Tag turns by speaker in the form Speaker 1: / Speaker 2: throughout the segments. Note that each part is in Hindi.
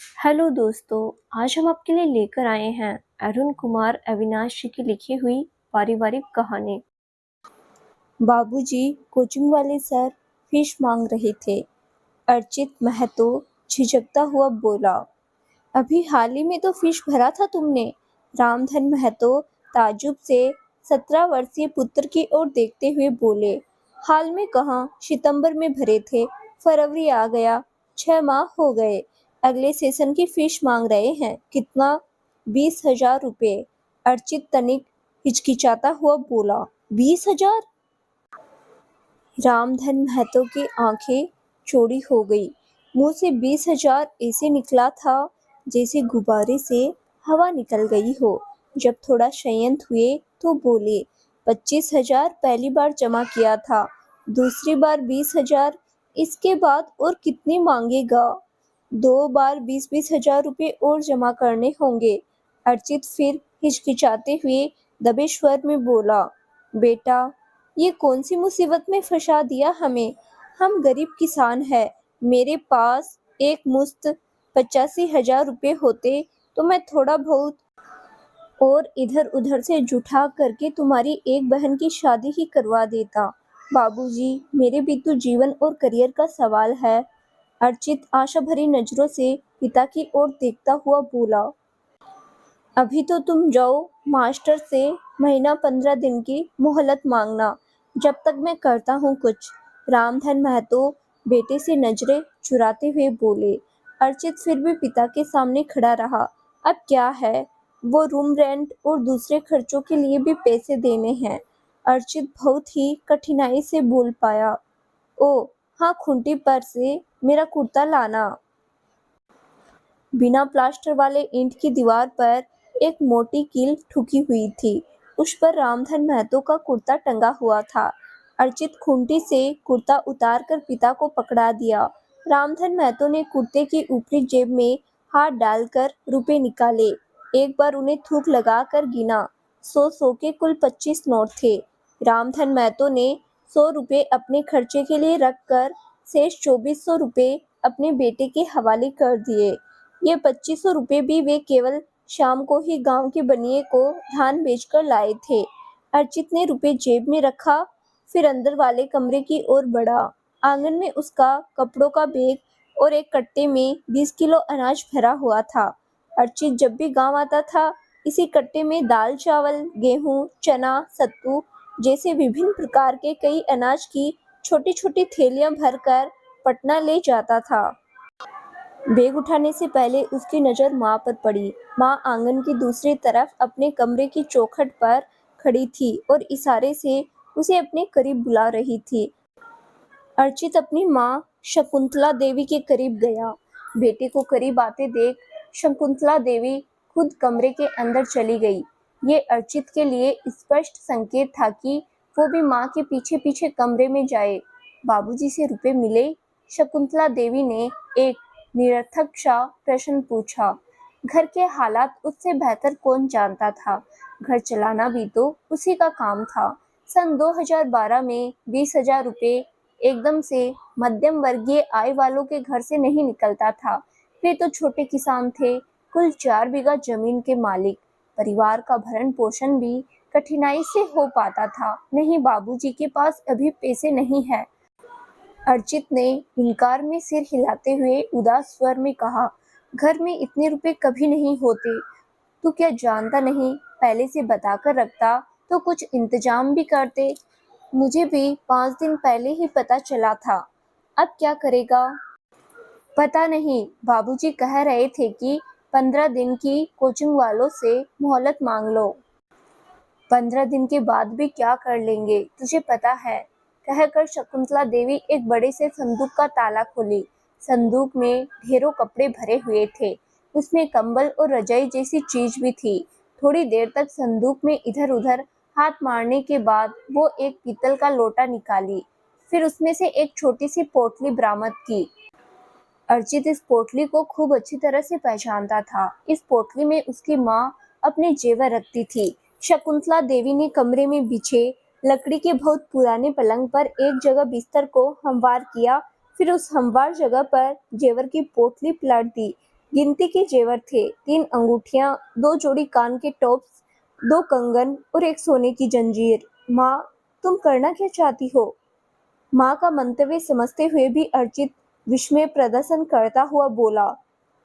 Speaker 1: हेलो दोस्तों, आज हम आपके लिए लेकर आए हैं अरुण कुमार अविनाश जी की लिखी हुई पारिवारिक कहानी। बाबूजी कोचिंग वाले सर फीस मांग रहे थे। अर्चित महतो झिझकता हुआ बोला, अभी हाल ही में तो फीस भरा था तुमने। रामधन महतो ताज्जुब से 17 वर्षीय पुत्र की ओर देखते हुए बोले, हाल में कहाँ, सितंबर में भरे थे, फरवरी आ गया, 6 माह हो गए। अगले सेशन की फीस मांग रहे हैं। कितना? 20,000 रुपये। अर्चित तनिक हिचकिचाता हुआ बोला, 20,000? रामधन महतो की आंखें चौड़ी हो गई। मुंह से 20,000 ऐसे निकला था जैसे गुब्बारे से हवा निकल गई हो। जब थोड़ा संयत हुए तो बोले, 25,000 पहली बार जमा किया था, दूसरी बार 20,000, इसके बाद और कितनी मांगेगा? 2 बार 20,000 रुपये और जमा करने होंगे। अर्चित फिर हिचकिचाते हुए दबे स्वर में बोला, बेटा, ये कौन सी मुसीबत में फंसा दिया हमें। हम गरीब किसान हैं। मेरे पास एक मुश्त 85,000 रुपये होते तो मैं थोड़ा बहुत और इधर उधर से जुटा करके तुम्हारी एक बहन की शादी ही करवा देता। बाबूजी, मेरे भी तो जीवन और करियर का सवाल है। अर्चित आशा भरी नजरों से पिता की ओर देखता हुआ बोला, अभी तो तुम जाओ, मास्टर से महीना 15 दिन की मोहलत मांगना, जब तक मैं करता हूँ कुछ। रामधन महतो बेटे से नजरें चुराते हुए बोले। अर्चित फिर भी पिता के सामने खड़ा रहा। अब क्या है, वो रूम रेंट और दूसरे खर्चों के लिए भी पैसे देने हैं। अर्चित बहुत ही कठिनाई से बोल पाया, ओ हाँ, खूंटी पर से मेरा कुर्ता लाना। बिना प्लास्टर वाले ईंट की दीवार पर एक मोटी कील ठुकी हुई थी। उस पर रामधन महतो का कुर्ता टंगा हुआ था। अर्चित खूंटी से कुर्ता उतार कर पिता को पकड़ा दिया। रामधन महतो ने कुर्ते की ऊपरी जेब में हाथ डालकर रुपए निकाले। एक बार उन्हें थूक लगाकर गिना। 100 के कुल 25 नोट थे। रामधन महतो ने 100 रुपये अपने खर्चे के लिए रखकर शेष 2400 रुपये अपने बेटे के हवाले कर दिए। ये 2500 रुपये भी वे केवल शाम को ही गांव के बनिए को धान बेचकर लाए थे। अर्चित ने रुपये जेब में रखा, फिर अंदर वाले कमरे की ओर बढ़ा। आंगन में उसका कपड़ों का बैग और एक कट्टे में 20 किलो अनाज भरा हुआ था। अर्चित जब भी गांव आता था, इसी कट्टे में दाल चावल, गेहूं, चना, सत्तू जैसे विभिन्न प्रकार के कई अनाज की छोटी छोटी थैलियां भरकर पटना ले जाता था। बैग उठाने से पहले उसकी नज़र माँ पर पड़ी। माँ आंगन की दूसरी तरफ अपने कमरे की चौखट पर खड़ी थी और इशारे से उसे अपने करीब बुला रही थी। अर्चित अपनी माँ शकुंतला देवी के करीब गया। बेटे को करीब आते देख शकुंतला देवी खुद कमरे के अंदर चली गई। ये अर्चित के लिए स्पष्ट संकेत था कि वो भी माँ के पीछे पीछे कमरे में जाए। बाबूजी से रुपए मिले? शकुंतला देवी ने एक निरर्थक सा प्रश्न पूछा। घर के हालात उससे बेहतर कौन जानता था। घर चलाना भी तो उसी का काम था। सन 2012 में 20,000 रुपये एकदम से मध्यम वर्गीय आय वालों के घर से नहीं निकलता था। वे तो छोटे किसान थे, कुल 4 बीघा जमीन के मालिक। परिवार का भरण पोषण भी कठिनाई से हो पाता था। नहीं, बाबूजी के पास अभी पैसे नहीं है। अर्चित ने इनकार में सिर हिलाते हुए उदास स्वर में कहा, घर में इतने रुपए कभी नहीं होते। तू क्या जानता नहीं, पहले से बताकर रखता तो कुछ इंतजाम भी करते। मुझे भी 5 दिन पहले ही पता चला था। अब क्या करेगा? पता नहीं, बाबूजी कह रहे थे कि 15 दिन की कोचिंग वालों से मोहलत मांग लो। 15 दिन के बाद भी क्या कर लेंगे, तुझे पता है, कहकर शकुंतला देवी एक बड़े से संदूक का ताला खोली। संदूक में ढेरों कपड़े भरे हुए थे। उसमें कंबल और रजाई जैसी चीज भी थी। थोड़ी देर तक संदूक में इधर उधर हाथ मारने के बाद वो एक पीतल का लोटा निकाली। फिर उसमें से एक छोटी सी पोटली बरामद की। अर्चित इस पोटली को खूब अच्छी तरह से पहचानता था। इस पोटली में उसकी माँ अपने जेवर रखती थी। शकुंतला देवी ने कमरे में बिछे लकड़ी के बहुत पुराने पलंग पर एक जगह बिस्तर को हमवार किया, फिर उस हमवार जगह पर जेवर की पोटली पलट दी। गिनती के जेवर थे, 3 अंगूठियां, 2 जोड़ी कान के टॉप्स, 2 कंगन और एक सोने की जंजीर। माँ, तुम करना क्या चाहती हो? माँ का मंतव्य समझते हुए भी अर्चित विस्मय प्रदर्शन करता हुआ बोला,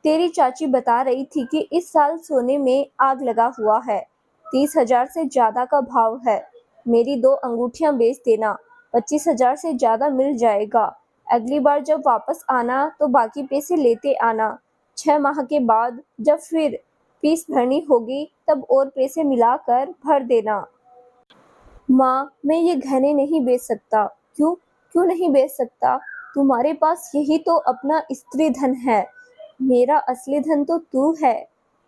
Speaker 1: तेरी चाची बता रही थी कि इस साल सोने में आग लगा हुआ है। 30,000 से ज्यादा का भाव है। मेरी 2 अंगूठियां बेच देना, 25,000 से ज्यादा मिल जाएगा। अगली बार जब वापस आना तो बाकी पैसे लेते आना। 6 माह के बाद जब फिर फीस भरनी होगी तब और पैसे मिलाकर भर देना। माँ, मैं ये गहने नहीं बेच सकता। क्यों? क्यों नहीं बेच सकता? तुम्हारे पास यही तो अपना स्त्री धन है। मेरा असली धन तो तू है।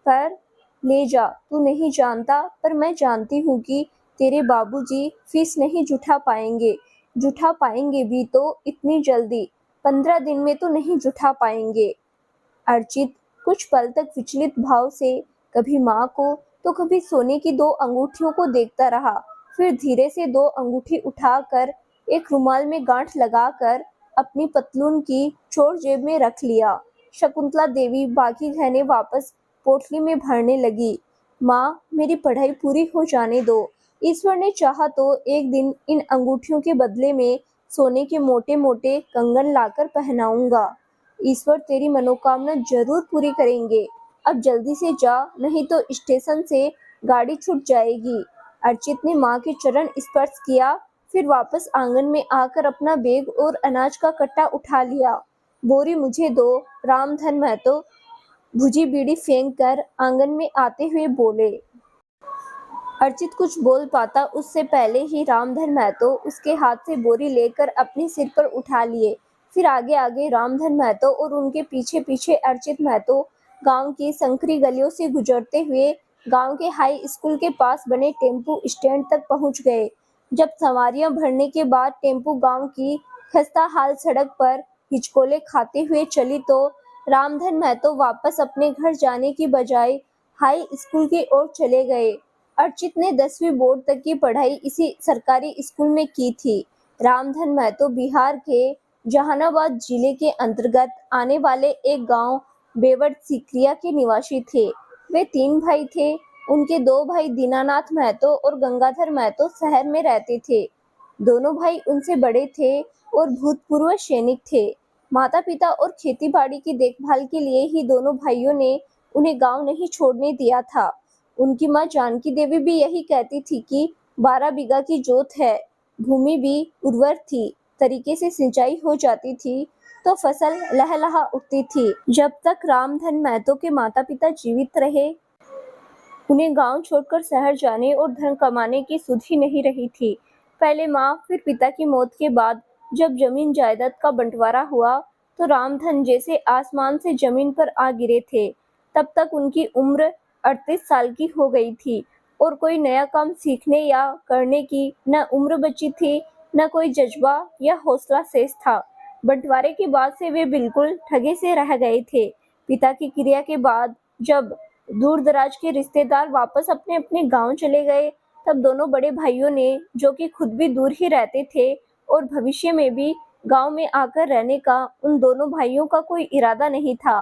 Speaker 1: पर ले जा, तू नहीं जानता पर मैं जानती हूँ कि तेरे बाबूजी फीस नहीं जुटा पाएंगे। जुटा पाएंगे भी तो इतनी जल्दी, 15 दिन में तो नहीं जुटा पाएंगे। अर्चित कुछ पल तक विचलित भाव से कभी माँ को तो कभी सोने की 2 अंगूठियों को देखता रहा। फिर धीरे से 2 अंगूठी उठाकर एक रुमाल में गांठ लगाकर अपनी पतलून की चोर जेब में रख लिया। शकुंतला देवी बाकी गहने वापस पोटली में भरने लगी। माँ, मेरी पढ़ाई पूरी हो जाने दो। ईश्वर ने चाहा तो एक दिन इन अंगूठियों के बदले में सोने के मोटे मोटे कंगन लाकर पहनाऊंगा। ईश्वर तेरी मनोकामना जरूर पूरी करेंगे। अब जल्दी से जा, नहीं तो स्टेशन से गाड़ी छूट जाएगी। अर्चित ने माँ के चरण स्पर्श किया, फिर वापस आंगन में आकर अपना बैग और अनाज का कट्टा उठा लिया। बोरी मुझे दो, रामधन महतो भुजी बीड़ी फेंक कर आंगन में आते हुए बोले। अर्चित कुछ बोल पाता उससे पहले ही रामधन महतो उसके हाथ से बोरी लेकर अपने सिर पर उठा लिए। फिर आगे आगे रामधन महतो और उनके पीछे पीछे अर्चित महतो गांव की संकरी गलियों से गुजरते हुए गांव के हाई स्कूल के पास बने टेम्पू स्टैंड तक पहुंच गए। जब सवारियां भरने के बाद टेम्पू गांव की खस्ता हाल सड़क पर हिचकोले खाते हुए चली तो रामधन महतो वापस अपने घर जाने की बजाय हाई स्कूल की ओर चले गए। अर्चित ने 10वीं बोर्ड तक की पढ़ाई इसी सरकारी स्कूल में की थी। रामधन महतो बिहार के जहानाबाद जिले के अंतर्गत आने वाले एक गांव बेवट सीकरिया के निवासी थे। वे 3 भाई थे। उनके 2 भाई दीनानाथ महतो और गंगाधर महतो शहर में रहते थे। दोनों भाई उनसे बड़े थे और भूतपूर्व सैनिक थे। माता पिता और खेती बाड़ी की देखभाल के लिए ही दोनों भाइयों ने उन्हें गांव नहीं छोड़ने दिया था। उनकी माँ जानकी देवी भी यही कहती थी कि 12 बीघा की जोत है, भूमि भी उर्वर थी, तरीके से सिंचाई हो जाती थी तो फसल लहलहा उठती थी। जब तक रामधन महतो के माता पिता जीवित रहे उन्हें गांव छोड़कर शहर जाने और धन कमाने की सुध ही नहीं रही थी। पहले माँ फिर पिता की मौत के बाद जब जमीन जायदाद का बंटवारा हुआ तो रामधन जैसे आसमान से जमीन पर आ गिरे थे। तब तक उनकी उम्र 38 साल की हो गई थी और कोई नया काम सीखने या करने की न उम्र बची थी, न कोई जज्बा या हौसला शेष था। बंटवारे के बाद से वे बिल्कुल ठगे से रह गए थे। पिता की क्रिया के बाद जब दूर दराज के रिश्तेदार वापस अपने अपने गांव चले गए तब दोनों बड़े भाइयों ने, जो कि खुद भी दूर ही रहते थे और भविष्य में भी गांव में आकर रहने का उन दोनों भाइयों का कोई इरादा नहीं था,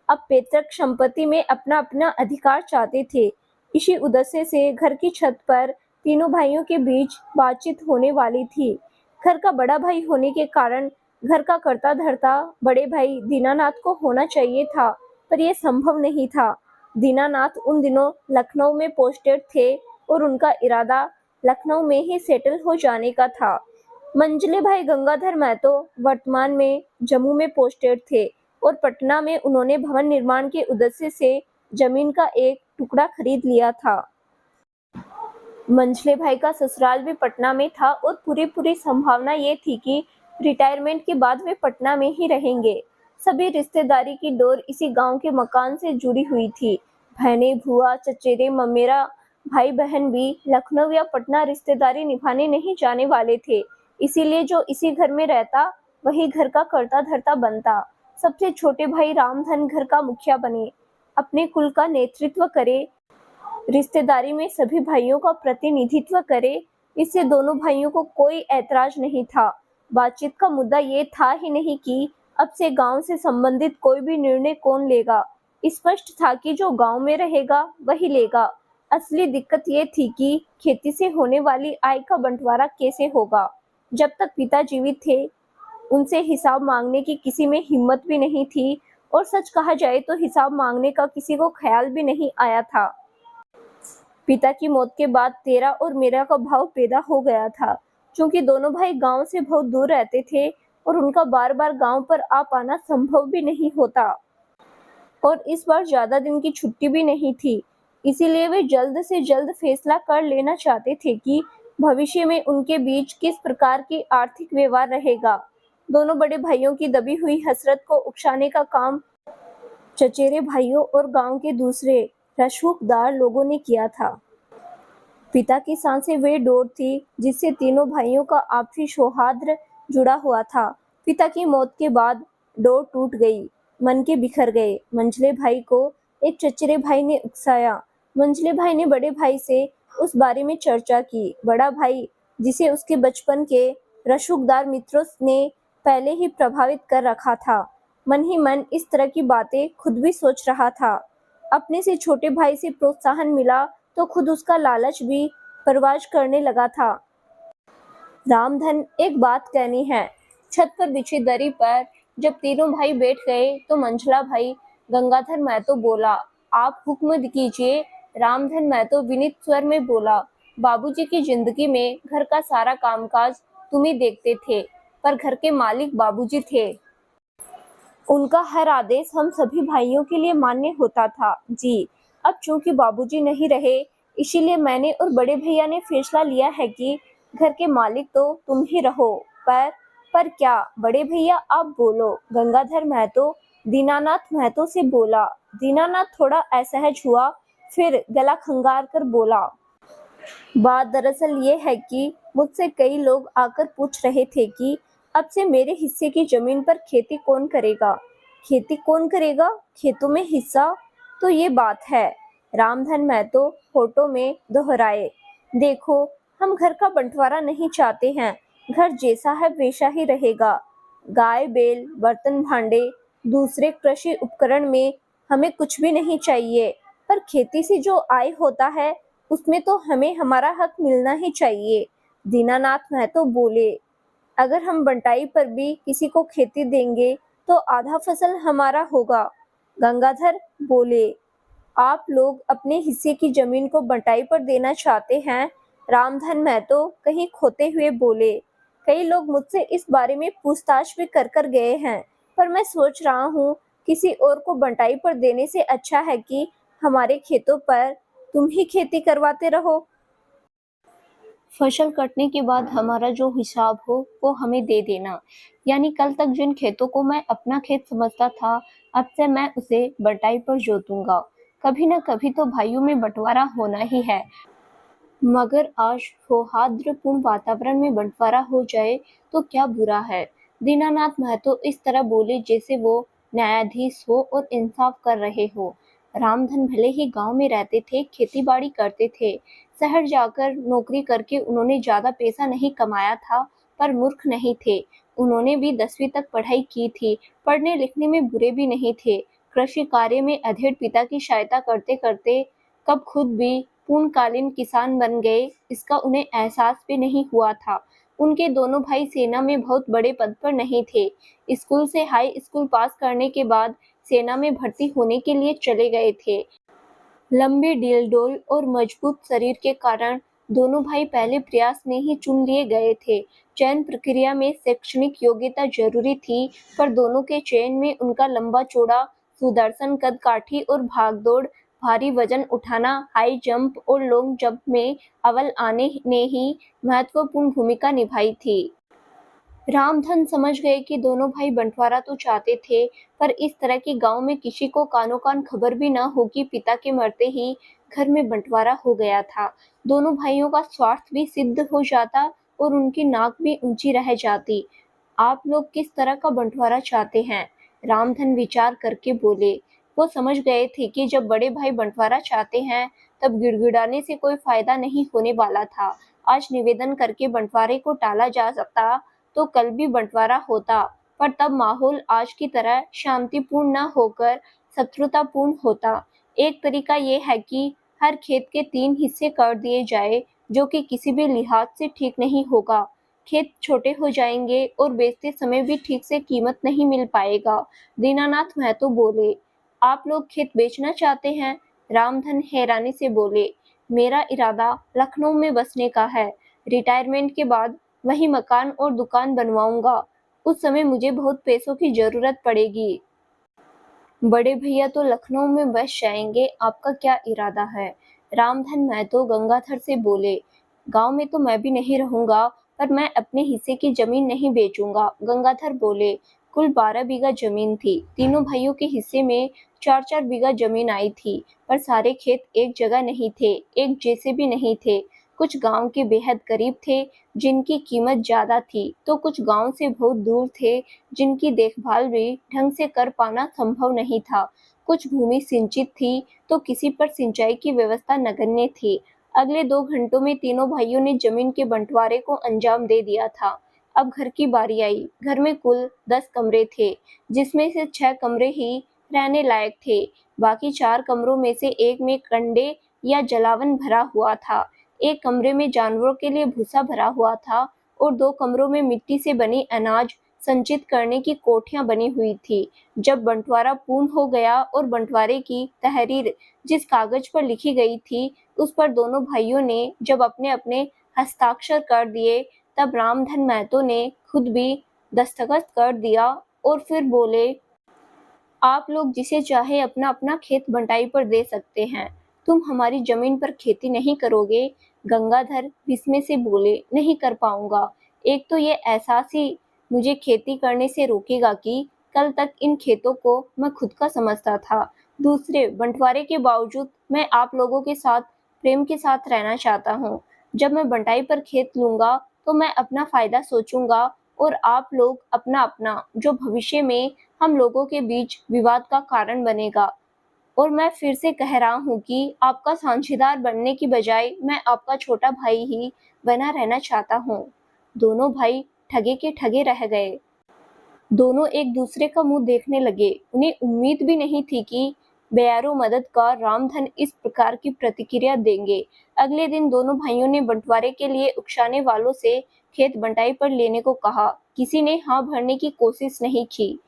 Speaker 1: अब पैतृक संपत्ति में अपना अपना अधिकार चाहते थे। इसी उद्देश्य से घर की छत पर तीनों भाइयों के बीच बातचीत होने वाली थी। घर का बड़ा भाई होने के कारण घर का कर्ता धर्ता बड़े भाई दीनानाथ को होना चाहिए था, पर यह संभव नहीं था। दीनानाथ उन दिनों लखनऊ में पोस्टेड थे और उनका इरादा लखनऊ में ही सेटल हो जाने का था। मंझले भाई गंगाधर महतो वर्तमान में जम्मू में पोस्टेड थे और पटना में उन्होंने भवन निर्माण के उद्देश्य से जमीन का एक टुकड़ा खरीद लिया था। मंझले भाई का ससुराल भी पटना में था और पूरी संभावना ये थी कि रिटायरमेंट के बाद वे पटना में ही रहेंगे। सभी रिश्तेदारी की डोर इसी गांव के मकान से जुड़ी हुई थी। बहने, भुआ, चचेरे, ममेरा भाई बहन भी लखनऊ या पटना रिश्तेदारी निभाने नहीं जाने वाले थे। इसीलिए जो इसी घर में रहता वही घर का कर्ता धर्ता बनता। सबसे छोटे भाई रामधन घर का मुखिया बने, अपने कुल का नेतृत्व करे, रिश्तेदारी में सभी भाइयों का प्रतिनिधित्व करे। इससे दोनों भाइयों को कोई ऐतराज नहीं था। बातचीत का मुद्दा ये था ही नहीं कि अब से गांव से संबंधित कोई भी निर्णय कौन लेगा। स्पष्ट था कि जो गांव में रहेगा वही लेगा। असली दिक्कत ये थी कि खेती से होने वाली आय का बंटवारा कैसे होगा। जब तक पिता जीवित थे उनसे हिसाब मांगने की किसी में हिम्मत भी नहीं थी, और सच कहा जाए तो हिसाब मांगने का किसी को ख्याल भी नहीं आया था। पिता की मौत के बाद तेरा और मेरा का भाव पैदा हो गया था। क्योंकि दोनों भाई गांव से बहुत दूर रहते थे और उनका बार बार गांव पर आ पाना संभव भी नहीं होता, और इस बार ज्यादा दिन की छुट्टी भी नहीं थी। इसीलिए वे जल्द से जल्द फैसला कर लेना चाहते थे कि भविष्य में उनके बीच किस प्रकार की आर्थिक व्यवहार रहेगा। दोनों बड़े भाइयों की दबी हुई हसरत को उकसाने का काम चचेरे भाइयों और गांव के दूसरे रसूखदार लोगों ने किया था। पिता की सांसें वे डोर थी जिससे तीनों भाइयों का आपसी सौहार्द जुड़ा हुआ था। पिता की मौत के बाद डोर टूट गई, मन के बिखर गए। मंझले भाई को एक चचेरे भाई ने उकसाया। मंझले भाई ने बड़े भाई से उस बारे में चर्चा की। बड़ा भाई, जिसे उसके बचपन के रसूखदार मित्रों ने पहले ही प्रभावित कर रखा था, मन ही मन इस तरह की बातें खुद भी सोच रहा था। अपने से छोटे भाई से प्रोत्साहन मिला तो खुद उसका लालच भी परवाज करने लगा था। रामधन, एक बात कहनी है। छत पर बिछी दरी पर जब तीनों भाई बैठ गए तो मंझला भाई गंगाधर महतो बोला, आप हुक्म कीजिए। रामधन महतो विनीत स्वर में बोला, बाबूजी की जिंदगी में घर का सारा कामकाज तुम ही देखते थे, पर घर के मालिक बाबूजी थे। उनका हर आदेश हम सभी भाइयों के लिए मान्य होता था। जी, अब चूंकि बाबूजी नहीं रहे, इसीलिए मैंने और बड़े भैया ने फैसला लिया है कि घर के मालिक तो तुम ही रहो। पर क्या? बड़े भैया आप बोलो। गंगाधर महतो दीनानाथ महतो से बोला। दीनानाथ थोड़ा असहज हुआ, फिर गला खंगार कर बोला, बात दरअसल ये है कि मुझसे कई लोग आकर पूछ रहे थे कि अब से मेरे हिस्से की जमीन पर खेती कौन करेगा। खेती कौन करेगा? खेतों में हिस्सा? तो ये बात है। रामधन महतो होठों में दोहराए। देखो, हम घर का बंटवारा नहीं चाहते हैं। घर जैसा है वैसा ही रहेगा। गाय बैल, बर्तन भांडे, दूसरे कृषि उपकरण में हमें कुछ भी नहीं चाहिए, पर खेती से जो आय होता है उसमें तो हमें हमारा हक मिलना ही चाहिए। दीनानाथ महतो बोले, अगर हम बंटाई पर भी किसी को खेती देंगे तो आधा फसल हमारा होगा। गंगाधर बोले, आप लोग अपने हिस्से की जमीन को बंटाई पर देना चाहते हैं? रामधन महतो कहीं खोते हुए बोले, कई लोग मुझसे इस बारे में पूछताछ भी कर गए हैं, पर मैं सोच रहा हूँ किसी और को बंटाई पर देने से अच्छा है कि हमारे खेतों पर तुम ही खेती करवाते रहो। फसल कटने के बाद हमारा जो हिसाब हो वो हमें दे देना। यानी कल तक जिन खेतों को मैं अपना खेत समझता था, अब से मैं उसे बंटाई पर जोतूंगा। कभी न कभी तो भाइयों में बंटवारा होना ही है, मगर आज सौहार्दपूर्ण वातावरण में बंटवारा हो जाए तो क्या बुरा है। दीनानाथ महतो इस तरह बोले जैसे वो न्यायाधीश हो और इंसाफ कर रहे हो। रामधन भले ही गांव में रहते थे, खेती बाड़ी करते थे, शहर जाकर नौकरी करके उन्होंने ज्यादा पैसा नहीं कमाया था, पर मूर्ख नहीं थे। उन्होंने भी 10वीं तक पढ़ाई की थी, पढ़ने लिखने में बुरे भी नहीं थे। कृषि कार्य में अधेड़ पिता की सहायता करते करते कब खुद भी पूर्णकालीन किसान बन गए, इसका उन्हें एहसास भी नहीं हुआ था। उनके दोनों भाई सेना में बहुत बड़े पद पर नहीं थे। स्कूल से हाई स्कूल पास करने के बाद सेना में भर्ती होने के लिए चले गए थे। लंबे डीलडोल और मजबूत शरीर के कारण दोनों भाई पहले प्रयास में ही चुन लिए गए थे। चयन प्रक्रिया में शैक्षणिक योग्यता जरूरी थी, पर दोनों के चयन में उनका लंबा चौड़ा, सुदर्शन कदकाठी और भागदौड़, भारी वजन उठाना, हाई जंप और लॉन्ग जंप में अव्वल आने ने ही महत्वपूर्ण भूमिका निभाई थी। रामधन समझ गए कि दोनों भाई बंटवारा तो चाहते थे, पर इस तरह की गांव में किसी को कानो कान खबर भी न हो कि पिता के मरते ही घर में बंटवारा हो गया था। दोनों भाइयों का स्वार्थ भी सिद्ध हो जाता और उनकी नाक भी ऊंची रह जाती। आप लोग किस तरह का बंटवारा चाहते हैं? रामधन विचार करके बोले। वो समझ गए थे कि जब बड़े भाई बंटवारा चाहते हैं तब गिड़गिड़ाने से कोई फायदा नहीं होने वाला था। आज निवेदन करके बंटवारे को टाला जा सकता तो कल भी बंटवारा होता, पर तब माहौल आज की तरह शांतिपूर्ण न होकर शत्रुतापूर्ण होता। एक तरीका ये है कि हर खेत के 3 हिस्से कर दिए जाए, जो कि किसी भी लिहाज से ठीक नहीं होगा। खेत छोटे हो जाएंगे और बेचते समय भी ठीक से कीमत नहीं मिल पाएगा। दीनानाथ महतो बोले, आप लोग खेत बेचना चाहते हैं? रामधन हैरानी से बोले, मेरा इरादा लखनऊ में बसने का है। रिटायरमेंट के बाद वहीं मकान और दुकान बनवाऊंगा। उस समय मुझे बहुत पैसों की जरूरत पड़ेगी। बड़े भैया तो लखनऊ में बस जाएंगे, आपका क्या इरादा है? रामधन महतो गंगाधर से बोले, गांव में तो मैं भी नहीं रहूंगा, पर मैं अपने हिस्से की जमीन नहीं बेचूंगा। गंगाधर बोले, कुल 12 बीघा जमीन थी। तीनों भाइयों के हिस्से में 4-4 बीघा जमीन आई थी, पर सारे खेत एक जगह नहीं थे, एक जैसे भी नहीं थे। कुछ गांव के बेहद करीब थे, जिनकी कीमत ज्यादा थी, तो कुछ गांव से बहुत दूर थे, जिनकी देखभाल भी ढंग से कर पाना संभव नहीं था। कुछ भूमि सिंचित थी, तो किसी पर सिंचाई की व्यवस्था नगण्य थी। अगले 2 घंटों में तीनों भाइयों ने जमीन के बंटवारे को अंजाम दे दिया था। अब घर की बारी आई। घर में कुल 10 कमरे थे, जिसमें से 6 कमरे ही रहने लायक थे। बाकी 4 कमरों में से एक में कंडे या जलावन भरा हुआ था, एक कमरे में जानवरों के लिए भूसा भरा हुआ था और 2 कमरों में मिट्टी से बनी अनाज संचित करने की कोठियां बनी हुई थी। जब बंटवारा पूर्ण हो गया और बंटवारे की तहरीर जिस कागज पर लिखी गई थी, उस पर दोनों भाइयों ने जब अपने अपने हस्ताक्षर कर दिए, तब रामधन महतो ने खुद भी दस्तखत कर दिया और फिर बोले, आप लोग जिसे चाहे अपना अपना खेत बंटाई पर दे सकते हैं। तुम हमारी जमीन पर खेती नहीं करोगे? गंगाधर विस्मय से बोले, नहीं कर पाऊंगा। एक तो ये एहसास ही मुझे खेती करने से रोकेगा कि कल तक इन खेतों को मैं खुद का समझता था। दूसरे, बंटवारे के बावजूद मैं आप लोगों के साथ प्रेम के साथ रहना चाहता हूँ। जब मैं बंटाई पर खेत लूंगा, तो मैं अपना फायदा सोचूंगा और आप लोग अपना अपना, जो भविष्य में हम लोगों के बीच विवाद का कारण बनेगा। और मैं फिर से कह रहा हूँ कि आपका साझेदार बनने की बजाय मैं आपका छोटा भाई ही बना रहना चाहता हूँ। दोनों भाई ठगे के ठगे रह गए। दोनों एक दूसरे का मुंह देखने लगे। उन्हें उम्मीद भी नहीं थी कि बेयारो मददगार रामधन इस प्रकार की प्रतिक्रिया देंगे। अगले दिन दोनों भाइयों ने बंटवारे के लिए उकसाने वालों से खेत बंटाई पर लेने को कहा। किसी ने हाँ भरने की कोशिश नहीं की।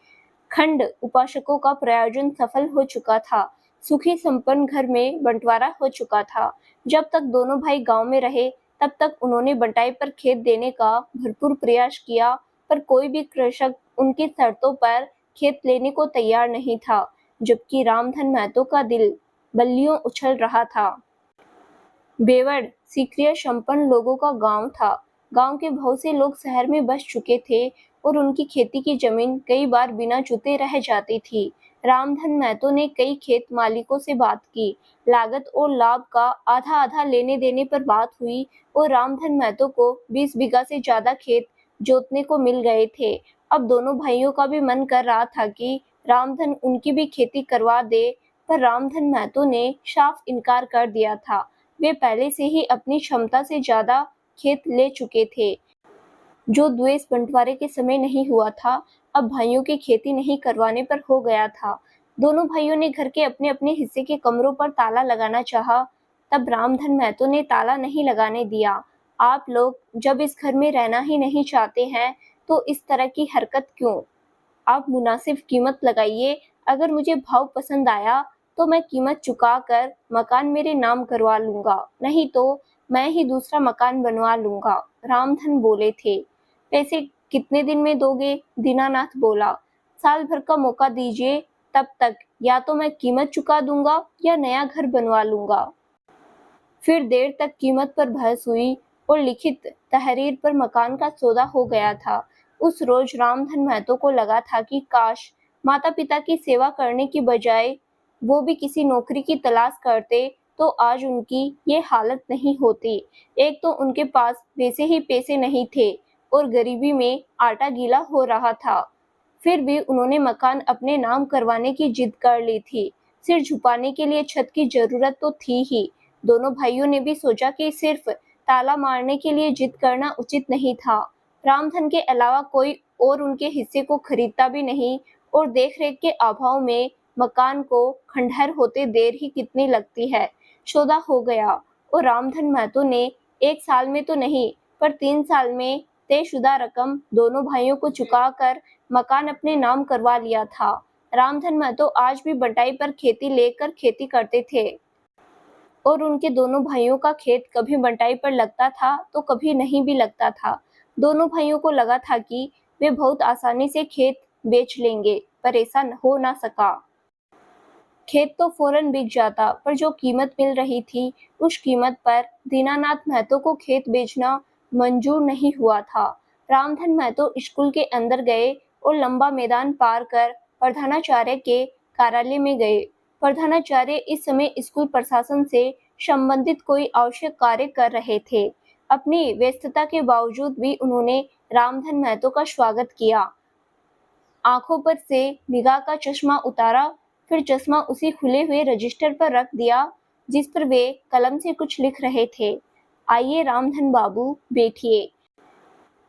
Speaker 1: खंड उपासकों का प्रयोजन सफल हो चुका था। सुखी संपन्न घर में बंटवारा हो चुका था। जब तक दोनों भाई गांव में रहे, तब तक उन्होंने बंटाई पर खेत देने का भरपूर प्रयास किया, पर कोई भी कृषक उनकी शर्तों पर खेत लेने को तैयार नहीं था, जबकि रामधन महतो का दिल बल्लियों उछल रहा था। बेवड़ सीक्रिय संपन्न लोगों का गांव था। गांव के बहुत से लोग शहर में बस चुके थे और उनकी खेती की जमीन कई बार बिना जुते रह जाती थी। रामधन महतो ने कई खेत मालिकों से बात की। लागत और लाभ का आधा आधा लेने देने पर बात हुई और रामधन महतो को 20 बीघा से ज्यादा खेत जोतने को मिल गए थे। अब दोनों भाइयों का भी मन कर रहा था कि रामधन उनकी भी खेती करवा दे, पर रामधन महतो ने साफ इनकार कर दिया था। वे पहले से ही अपनी क्षमता से ज्यादा खेत ले चुके थे। जो द्वेष बंटवारे के समय नहीं हुआ था, अब भाइयों की खेती नहीं करवाने पर हो गया था। दोनों भाइयों ने घर के अपने अपने हिस्से के कमरों पर ताला लगाना चाहा, तब रामधन महतो ने ताला नहीं लगाने दिया। आप लोग जब इस घर में रहना ही नहीं चाहते हैं, तो इस तरह की हरकत क्यों? आप मुनासिब कीमत लगाइए। अगर मुझे भाव पसंद आया, तो मैं कीमत चुका कर मकान मेरे नाम करवा लूंगा, नहीं तो मैं ही दूसरा मकान बनवा लूंगा। रामधन बोले थे। पैसे कितने दिन में दोगे? दीनानाथ बोला, साल भर का मौका दीजिए, तब तक या तो मैं कीमत चुका दूंगा या नया घर बनवा लूंगा। फिर देर तक कीमत पर बहस हुई और लिखित तहरीर पर मकान का सौदा हो गया था। उस रोज रामधन महतो को लगा था कि काश माता पिता की सेवा करने की बजाय वो भी किसी नौकरी की तलाश करते, तो आज उनकी ये हालत नहीं होती। एक तो उनके पास वैसे ही पैसे नहीं थे और गरीबी में आटा गीला हो रहा था। फिर भी उन्होंने मकान अपने नाम करवाने की जिद कर ली थी। सिर झुकाने के लिए छत की जरूरत तो थी ही। दोनों भाइयों ने भी सोचा कि सिर्फ ताला मारने के लिए जिद करना उचित नहीं था। रामधन के अलावा कोई और उनके हिस्से को खरीदता भी नहीं और देखरेख के अभाव में मकान को खंडहर होते देर ही कितनी लगती है। सौदा हो गया और रामधन महतो ने 1 साल में तो नहीं पर 3 साल में तयशुदा रकम दोनों भाइयों को चुकाकर मकान अपने नाम करवा लिया था। रामधन महतो आज भी बंटाई पर खेती लेकर खेती करते थे और उनके दोनों भाइयों का खेत कभी बंटाई पर लगता था तो कभी नहीं भी लगता था। दोनों भाइयों को लगा था कि वे बहुत आसानी से खेत बेच लेंगे, पर ऐसा हो ना सका। खेत तो फौरन बिक जाता, पर जो कीमत मिल रही थी उस कीमत पर दीनानाथ महतो को खेत बेचना मंजूर नहीं हुआ था। रामधन महतो स्कूल के अंदर गए और लंबा मैदान पार कर प्रधानाचार्य के कार्यालय में गए। प्रधानाचार्य इस समय स्कूल प्रशासन से संबंधित कोई आवश्यक कार्य कर रहे थे। अपनी व्यस्तता के बावजूद भी उन्होंने रामधन महतो का स्वागत किया। आंखों पर से निगाह का चश्मा उतारा, फिर चश्मा उसी खुले हुए रजिस्टर पर रख दिया जिस पर वे कलम से कुछ लिख रहे थे। आइए रामधन बाबू, बैठिए।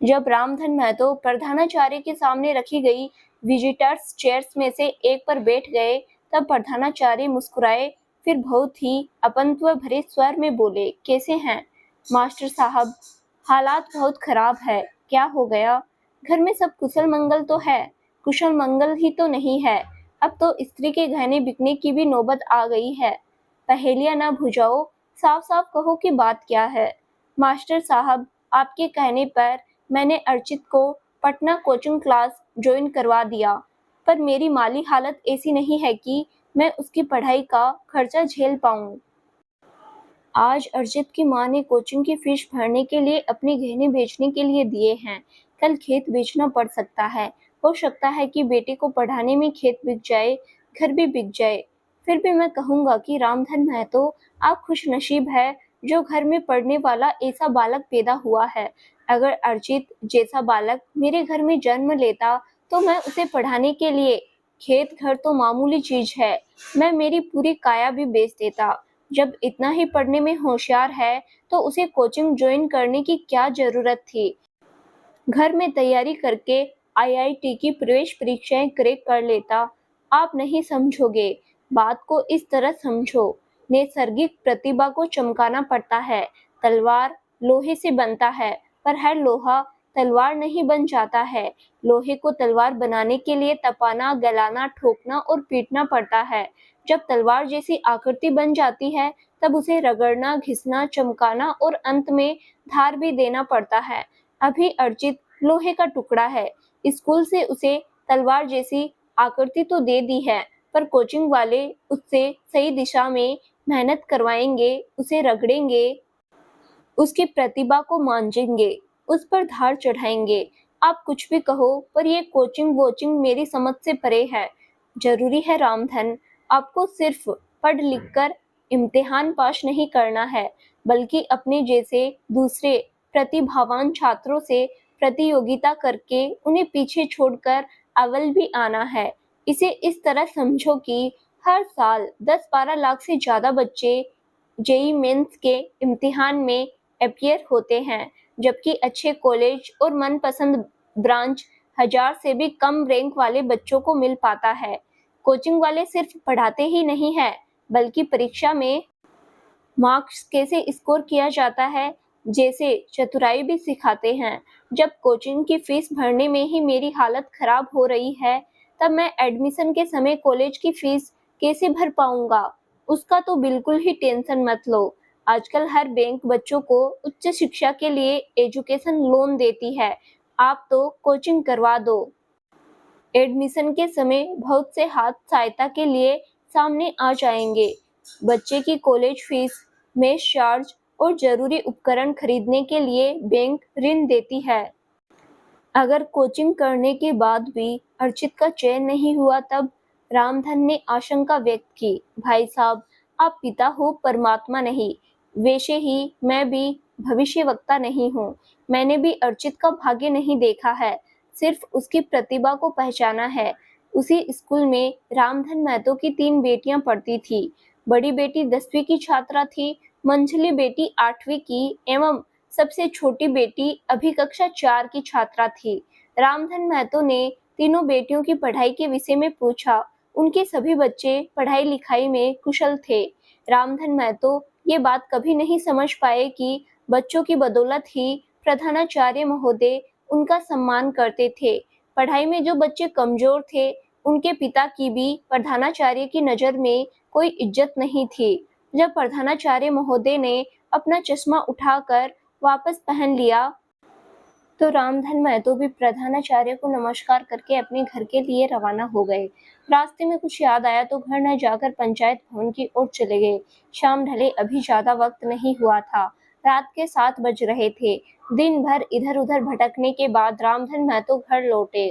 Speaker 1: जब रामधन महतो प्रधानाचार्य के सामने रखी गई विजिटर्स चेयर्स में से एक पर बैठ गए, तब प्रधानाचार्य मुस्कुराए, फिर बहुत ही अपनत्व भरे स्वर में बोले, कैसे हैं मास्टर साहब? हालात बहुत खराब है। क्या हो गया? घर में सब कुशल मंगल तो है? कुशल मंगल ही तो नहीं है, अब तो स्त्री के गहने बिकने की भी नौबत आ गई है। पहेलियां ना बुझाओ, साफ साफ कहो कि बात क्या है। मास्टर साहब, आपके कहने पर मैंने अर्चित को पटना कोचिंग क्लास ज्वाइन करवा दिया, पर मेरी माली हालत ऐसी नहीं है कि मैं उसकी पढ़ाई का खर्चा झेल पाऊं। आज अर्जित की माँ ने कोचिंग की फीस भरने के लिए अपने गहने बेचने के लिए दिए हैं। कल खेत बेचना पड़ सकता है। हो सकता है कि बेटे को पढ़ाने में खेत बिक जाए, घर भी बिक जाए। फिर भी मैं कहूँगा कि रामधन महतो, आप खुशनसीब है जो घर में पढ़ने वाला ऐसा बालक पैदा हुआ है। अगर अर्जित जैसा बालक मेरे घर में जन्म लेता तो मैं उसे पढ़ाने के लिए, खेत घर तो मामूली चीज है, मैं मेरी पूरी काया भी बेच देता। जब इतना ही पढ़ने में होशियार है तो उसे कोचिंग ज्वाइन करने की क्या जरूरत थी? घर में तैयारी करके आईआईटी की प्रवेश परीक्षाएं क्रैक कर लेता। आप नहीं समझोगे, बात को इस तरह समझो। नैसर्गिक प्रतिभा को चमकाना पड़ता है। तलवार लोहे से बनता है, पर हर लोहा तलवार नहीं बन जाता है। लोहे को तलवार बनाने के लिए तपाना, गलाना, ठोकना और पीटना पड़ता है। जब तलवार जैसी आकृति बन जाती है तब उसे रगड़ना, घिसना, चमकाना और अंत में धार भी देना पड़ता है। अभी अर्जित लोहे का टुकड़ा है। स्कूल से उसे तलवार जैसी आकृति तो दे दी है, पर कोचिंग वाले उससे सही दिशा में मेहनत करवाएंगे, उसे रगड़ेंगे, उसकी प्रतिभा को मांझेंगे, उस पर धार चढ़ाएंगे। आप कुछ भी कहो, पर ये कोचिंग वोचिंग मेरी समझ से परे है। जरूरी है रामधन, आपको सिर्फ पढ़ लिख कर इम्तिहान पास नहीं करना है, बल्कि अपने जैसे दूसरे प्रतिभावान छात्रों से प्रतियोगिता करके उन्हें पीछे छोड़कर अव्वल भी आना है। इसे इस तरह समझो कि हर साल 10-12 लाख से ज्यादा बच्चे जेईई मेंस के इम्तिहान में अपीयर होते हैं, जबकि अच्छे कॉलेज और मनपसंद ब्रांच 1000 से भी कम रैंक वाले बच्चों को मिल पाता है। कोचिंग वाले सिर्फ पढ़ाते ही नहीं है, बल्कि परीक्षा में मार्क्स कैसे स्कोर किया जाता है जैसे चतुराई भी सिखाते हैं। जब कोचिंग की फीस भरने में ही मेरी हालत खराब हो रही है, तब मैं एडमिशन के समय कॉलेज की फीस कैसे भर पाऊंगा? उसका तो बिल्कुल ही टेंशन मत लो। आजकल हर बैंक बच्चों को उच्च शिक्षा के लिए एजुकेशन लोन देती है। आप तो कोचिंग करवा दो। एडमिशन के समय बहुत से हाथ सहायता के लिए सामने आ जाएंगे। बच्चे की कॉलेज फीस, मेस चार्ज और जरूरी उपकरण खरीदने के लिए बैंक ऋण देती है। अगर कोचिंग करने के बाद भी अर्चित का चयन नहीं हुआ, तब रामधन ने आशंका व्यक्त की। भाई साहब, आप पिता हो, परमात्मा नहीं। वैसे ही मैं भी भविष्यवक्ता नहीं हूँ। मैंने भी अर्चित का भाग्य नहीं देखा है, सिर्फ उसकी प्रतिभा को पहचाना है। उसी स्कूल में रामधन महतो की 3 बेटियां पढ़ती थी। बड़ी बेटी 10वीं की छात्रा थी, मंझली बेटी 8वीं की एवं सबसे छोटी बेटी अभी कक्षा 4 की छात्रा थी। रामधन महतो ने तीनों बेटियों की पढ़ाई के विषय में पूछा। उनके सभी बच्चे पढ़ाई लिखाई में कुशल थे। रामधन महतो ये बात कभी नहीं समझ पाए कि बच्चों की बदौलत ही प्रधानाचार्य महोदय उनका सम्मान करते थे। पढ़ाई में जो बच्चे कमजोर थे, उनके पिता की भी प्रधानाचार्य की नज़र में कोई इज्जत नहीं थी। जब प्रधानाचार्य महोदय ने अपना चश्मा उठाकर वापस पहन लिया, तो रामधन महतो भी प्रधानाचार्य को नमस्कार करके अपने घर के लिए रवाना हो गए। रास्ते में कुछ याद आया तो घर न जाकर पंचायत भवन की ओर चले गए। शाम ढले अभी ज्यादा वक्त नहीं हुआ था। रात के 7 बज रहे थे। दिन भर इधर उधर भटकने के बाद रामधन महतो घर लौटे।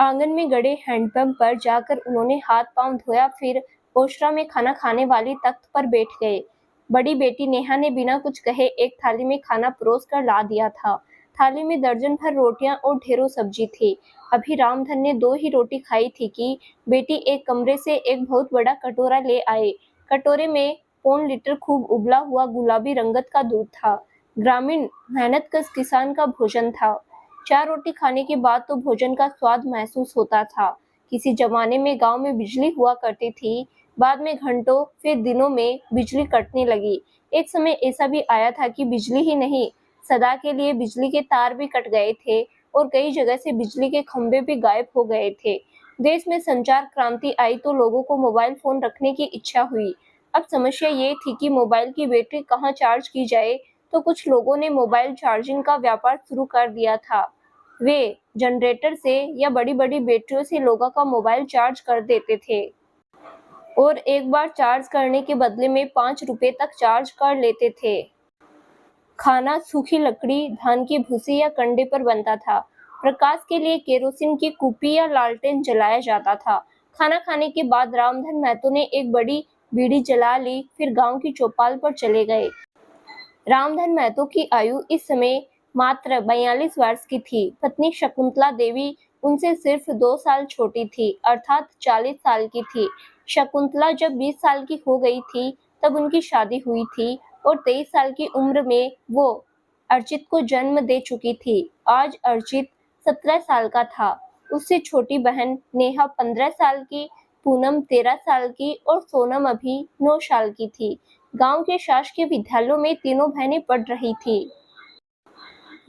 Speaker 1: आंगन में गड़े हैंडपंप पर जाकर उन्होंने हाथ पांव धोया, फिर ओशरा में खाना खाने वाली तख्त पर बैठ गए। बड़ी बेटी नेहा ने बिना कुछ कहे एक थाली में खाना परोस कर ला दिया था। थाली में दर्जन भर रोटियां और ढेरों सब्जी थी। अभी रामधन ने 2 ही रोटी खाई थी कि बेटी एक कमरे से एक बहुत बड़ा कटोरा ले आए। कटोरे में 1 लीटर खूब उबला हुआ गुलाबी रंगत का दूध था। ग्रामीण मेहनतकश किसान का भोजन था। 4 रोटी खाने के बाद तो भोजन का स्वाद महसूस होता था। किसी जमाने में गांव में बिजली हुआ करती थी, बाद में घंटों फिर दिनों में बिजली कटने लगी। एक समय ऐसा भी आया था कि बिजली ही नहीं, सदा के लिए बिजली के तार भी कट गए थे और कई जगह से बिजली के खंभे भी गायब हो गए थे। देश में संचार क्रांति आई तो लोगों को मोबाइल फोन रखने की इच्छा हुई। अब समस्या ये थी कि मोबाइल की बैटरी कहाँ चार्ज की जाए, तो कुछ लोगों ने मोबाइल चार्जिंग का व्यापार शुरू कर दिया था। वे जनरेटर से या बड़ी बड़ी बैटरियों से लोगों का मोबाइल चार्ज कर देते थे और एक बार चार्ज करने के बदले में 5 रुपए तक चार्ज कर लेते थे। खाना सूखी लकड़ी, धान की भूसी या कंडे पर बनता था। प्रकाश के लिए केरोसिन की कुप्पी या लालटेन जलाया जाता था। खाना खाने के बाद रामधन महतो ने एक बड़ी बीड़ी जला ली, फिर गांव की चौपाल पर चले गए। रामधन महतो की आयु इस समय मात्र 42 वर्ष की थी। पत्नी शकुंतला देवी उनसे सिर्फ 2 साल छोटी थी, अर्थात 40 साल की थी। शकुंतला जब 20 साल की हो गई थी, तब उनकी शादी हुई थी और 23 साल की उम्र में वो अर्चित को जन्म दे चुकी थी। आज अर्चित 17 साल का था। उससे छोटी बहन नेहा 15 साल की, पूनम 13 साल की और सोनम अभी 9 साल की थी। गांव के शासकीय विद्यालयों में तीनों बहनें पढ़ रही थी।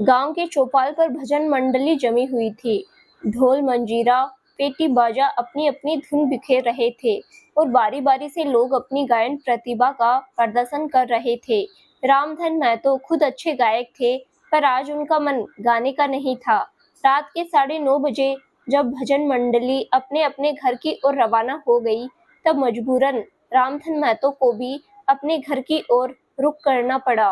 Speaker 1: गांव के चौपाल पर भजन मंडली जमी हुई थी। ढोल, मंजीरा, पेटी बाजा अपनी अपनी धुन बिखेर रहे थे और बारी बारी से लोग अपनी गायन प्रतिभा का प्रदर्शन कर रहे थे। रामधन महतो खुद अच्छे गायक थे, पर आज उनका मन गाने का नहीं था। रात के 9:30 बजे जब भजन मंडली अपने अपने घर की ओर रवाना हो गई, तब मजबूरन रामधन महतो को भी अपने घर की ओर रुख करना पड़ा।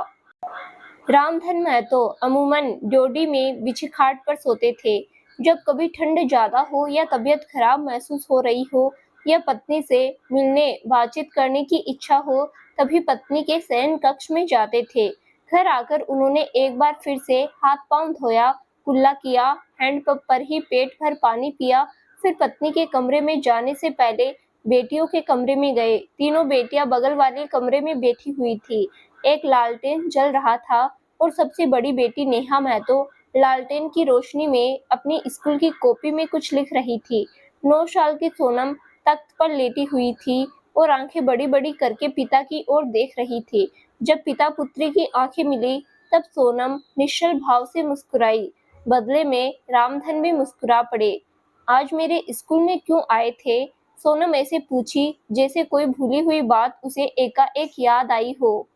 Speaker 1: रामधन महतो अमूमन ड्योढ़ी में बिछी खाट पर सोते थे। जब कभी ठंड ज्यादा हो या तबीयत खराब महसूस हो रही हो या पत्नी से मिलने बातचीत करने की इच्छा हो, तभी पत्नी के शयन कक्ष में जाते थे। घर आकर उन्होंने एक बार फिर से हाथ पांव धोया, कुल्ला किया, हैंडपंप पर ही पेट भर पानी पिया, फिर पत्नी के कमरे में जाने से पहले बेटियों के कमरे में गए। तीनों बेटियां बगल वाले कमरे में बैठी हुई थी। एक लालटेन जल रहा था और सबसे बड़ी बेटी नेहा महतो लालटेन की रोशनी में अपनी स्कूल की कॉपी में कुछ लिख रही थी। 9 साल की सोनम तख्त पर लेटी हुई थी और आंखें बड़ी बड़ी करके पिता की ओर देख रही थी। जब पिता पुत्री की आंखें मिली, तब सोनम निश्चल भाव से मुस्कुराई। बदले में रामधन भी मुस्कुरा पड़े। आज मेरे स्कूल में क्यों आए थे? सोनम ऐसे पूछी जैसे कोई भूली हुई बात उसे एकाएक याद आई हो।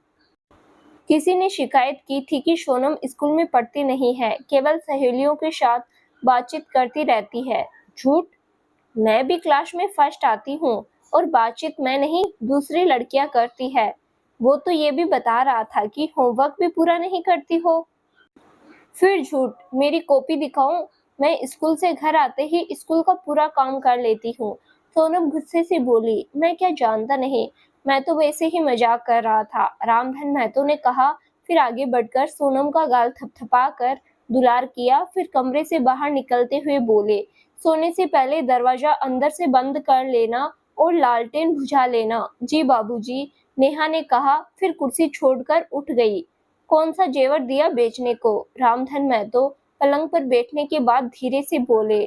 Speaker 1: किसी ने शिकायत की थी कि सोनम स्कूल में पढ़ती नहीं है, केवल सहेलियों के साथ बातचीत करती रहती है। झूठ, मैं भी क्लास में फर्स्ट आती हूँ और बातचीत मैं नहीं, दूसरी लड़कियां करती है। वो तो ये भी बता रहा था कि होमवर्क भी पूरा नहीं करती हो। फिर झूठ, मेरी कॉपी दिखाऊं? मैं स्कूल से घर आते ही स्कूल का पूरा काम कर लेती हूँ। सोनम गुस्से से बोली, मैं क्या जानता नहीं, मैं तो वैसे ही मजाक कर रहा था, रामधन महतो ने कहा। फिर आगे बढ़कर सोनम का गाल थपथपा कर दुलार किया, फिर कमरे से बाहर निकलते हुए बोले, सोने से पहले दरवाजा अंदर से बंद कर लेना और लालटेन बुझा लेना। जी बाबूजी, नेहा ने कहा, फिर कुर्सी छोड़कर उठ गई। कौन सा जेवर दिया बेचने को? रामधन महतो पलंग पर बैठने के बाद धीरे से बोले,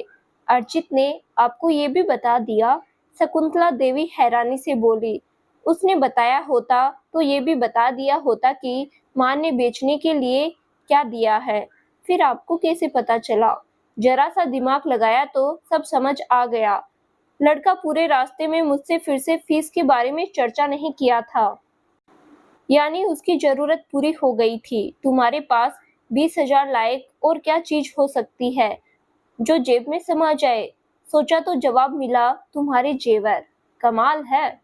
Speaker 1: अर्चित ने आपको ये भी बता दिया शकुंतला देवी हैरानी से बोली। उसने बताया होता तो ये भी बता दिया होता कि माँ ने बेचने के लिए क्या दिया है। फिर आपको कैसे पता चला? जरा सा दिमाग लगाया तो सब समझ आ गया। लड़का पूरे रास्ते में मुझसे फिर से फीस के बारे में चर्चा नहीं किया था। यानी उसकी जरूरत पूरी हो गई थी। तुम्हारे पास 20,000 लायक और क्या चीज हो सकती है जो जेब में समा जाए? सोचा तो जवाब मिला, तुम्हारे जेवर। कमाल है।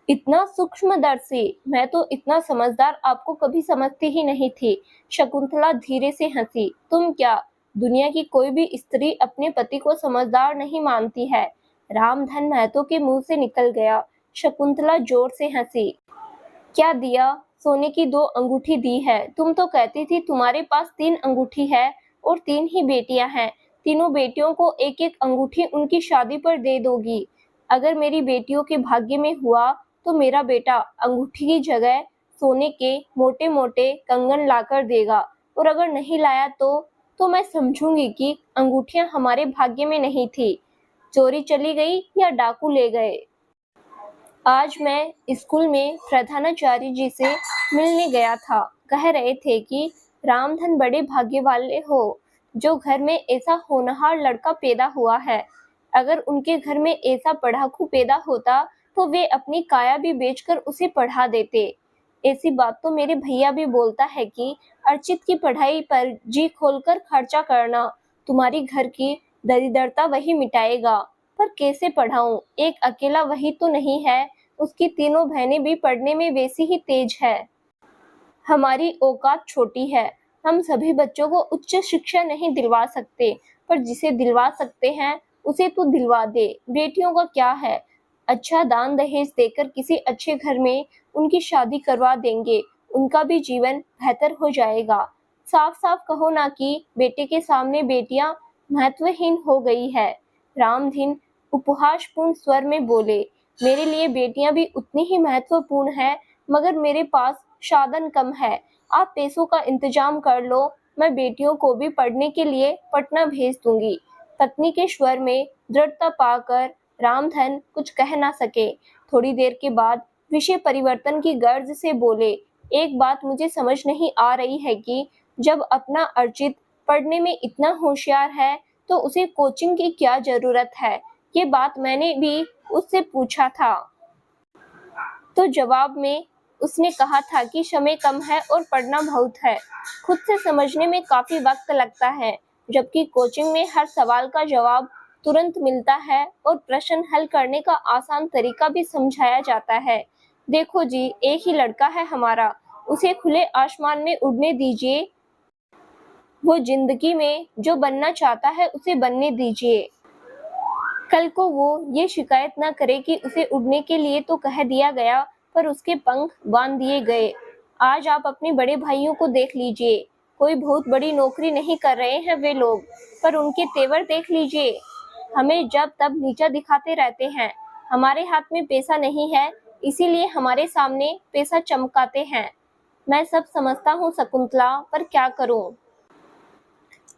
Speaker 1: इतना सूक्ष्मदर्शी, मैं तो इतना समझदार आपको कभी समझती ही नहीं थी। शकुंतला धीरे से हंसी। तुम क्या, दुनिया की कोई भी स्त्री अपने पति को समझदार नहीं मानती है। रामधन महतो के मुंह से निकल गया। शकुंतला जोर से हंसी। क्या दिया? सोने की 2 अंगूठी दी है। तुम तो कहती थी तुम्हारे पास 3 अंगूठी है और 3 ही बेटियां हैं। तीनों बेटियों को एक एक अंगूठी उनकी शादी पर दे दोगी। अगर मेरी बेटियों के भाग्य में हुआ तो मेरा बेटा अंगूठी की जगह सोने के मोटे मोटे कंगन लाकर देगा, और अगर नहीं लाया तो मैं समझूंगी कि अंगूठियां हमारे भाग्य में नहीं थी, चोरी चली गई या डाकू ले गए। आज मैं स्कूल में प्रधानाचार्य जी से मिलने गया था। कह रहे थे कि रामधन बड़े भाग्य वाले हो जो घर में ऐसा होनहार लड़का पैदा हुआ है। अगर उनके घर में ऐसा पढ़ाकू पैदा होता तो वे अपनी काया भी बेचकर उसे पढ़ा देते। ऐसी बात तो मेरे भैया भी बोलता है कि अर्चित की पढ़ाई पर जी खोलकर खर्चा करना, तुम्हारी घर की दरिद्रता वही मिटाएगा। पर कैसे पढ़ाऊं? एक अकेला वही तो नहीं है, उसकी तीनों बहनें भी पढ़ने में वैसी ही तेज है। हमारी औकात छोटी है। हम सभी बच्चों को उच्च शिक्षा नहीं दिलवा सकते, पर जिसे दिलवा सकते हैं उसे तो दिलवा दे। बेटियों का क्या है, अच्छा दान दहेज देकर किसी अच्छे घर में उनकी शादी करवा देंगे, उनका भी जीवन बेहतर हो जाएगा। साफ साफ कहो ना कि बेटे के सामने बेटियां महत्वहीन हो गई है। रामधीन उपहासपूर्ण स्वर में बोले, मेरे लिए बेटियां भी उतनी ही महत्वपूर्ण है, मगर मेरे पास साधन कम है। आप पैसों का इंतजाम कर लो, मैं बेटियों को भी पढ़ने के लिए पटना भेज दूंगी। पत्नी के स्वर में दृढ़ता पाकर रामधन कुछ कह ना सके। थोड़ी देर के बाद विषय परिवर्तन की गर्ज से बोले, एक बात मुझे समझ नहीं आ रही है कि जब अपना अर्चित पढ़ने में इतना होशियार है तो उसे कोचिंग की क्या जरूरत है। ये बात मैंने भी उससे पूछा था, तो जवाब में उसने कहा था कि समय कम है और पढ़ना बहुत है। खुद से समझने में काफी वक्त लगता है, जबकि कोचिंग में हर सवाल का जवाब तुरंत मिलता है और प्रश्न हल करने का आसान तरीका भी समझाया जाता है। देखो जी, एक ही लड़का है हमारा, उसे खुले आसमान में उड़ने दीजिए। वो जिंदगी में जो बनना चाहता है उसे बनने दीजिए। कल को वो ये शिकायत ना करे कि उसे उड़ने के लिए तो कह दिया गया पर उसके पंख बांध दिए गए। आज आप अपने बड़े भाइयों को देख लीजिए, कोई बहुत बड़ी नौकरी नहीं कर रहे हैं वे लोग, पर उनके तेवर देख लीजिए। हमें जब तब नीचा दिखाते रहते हैं। हमारे हाथ में पैसा नहीं है, इसीलिए हमारे सामने पैसा चमकाते हैं। मैं सब समझता हूँ शकुंतला, पर क्या करूँ?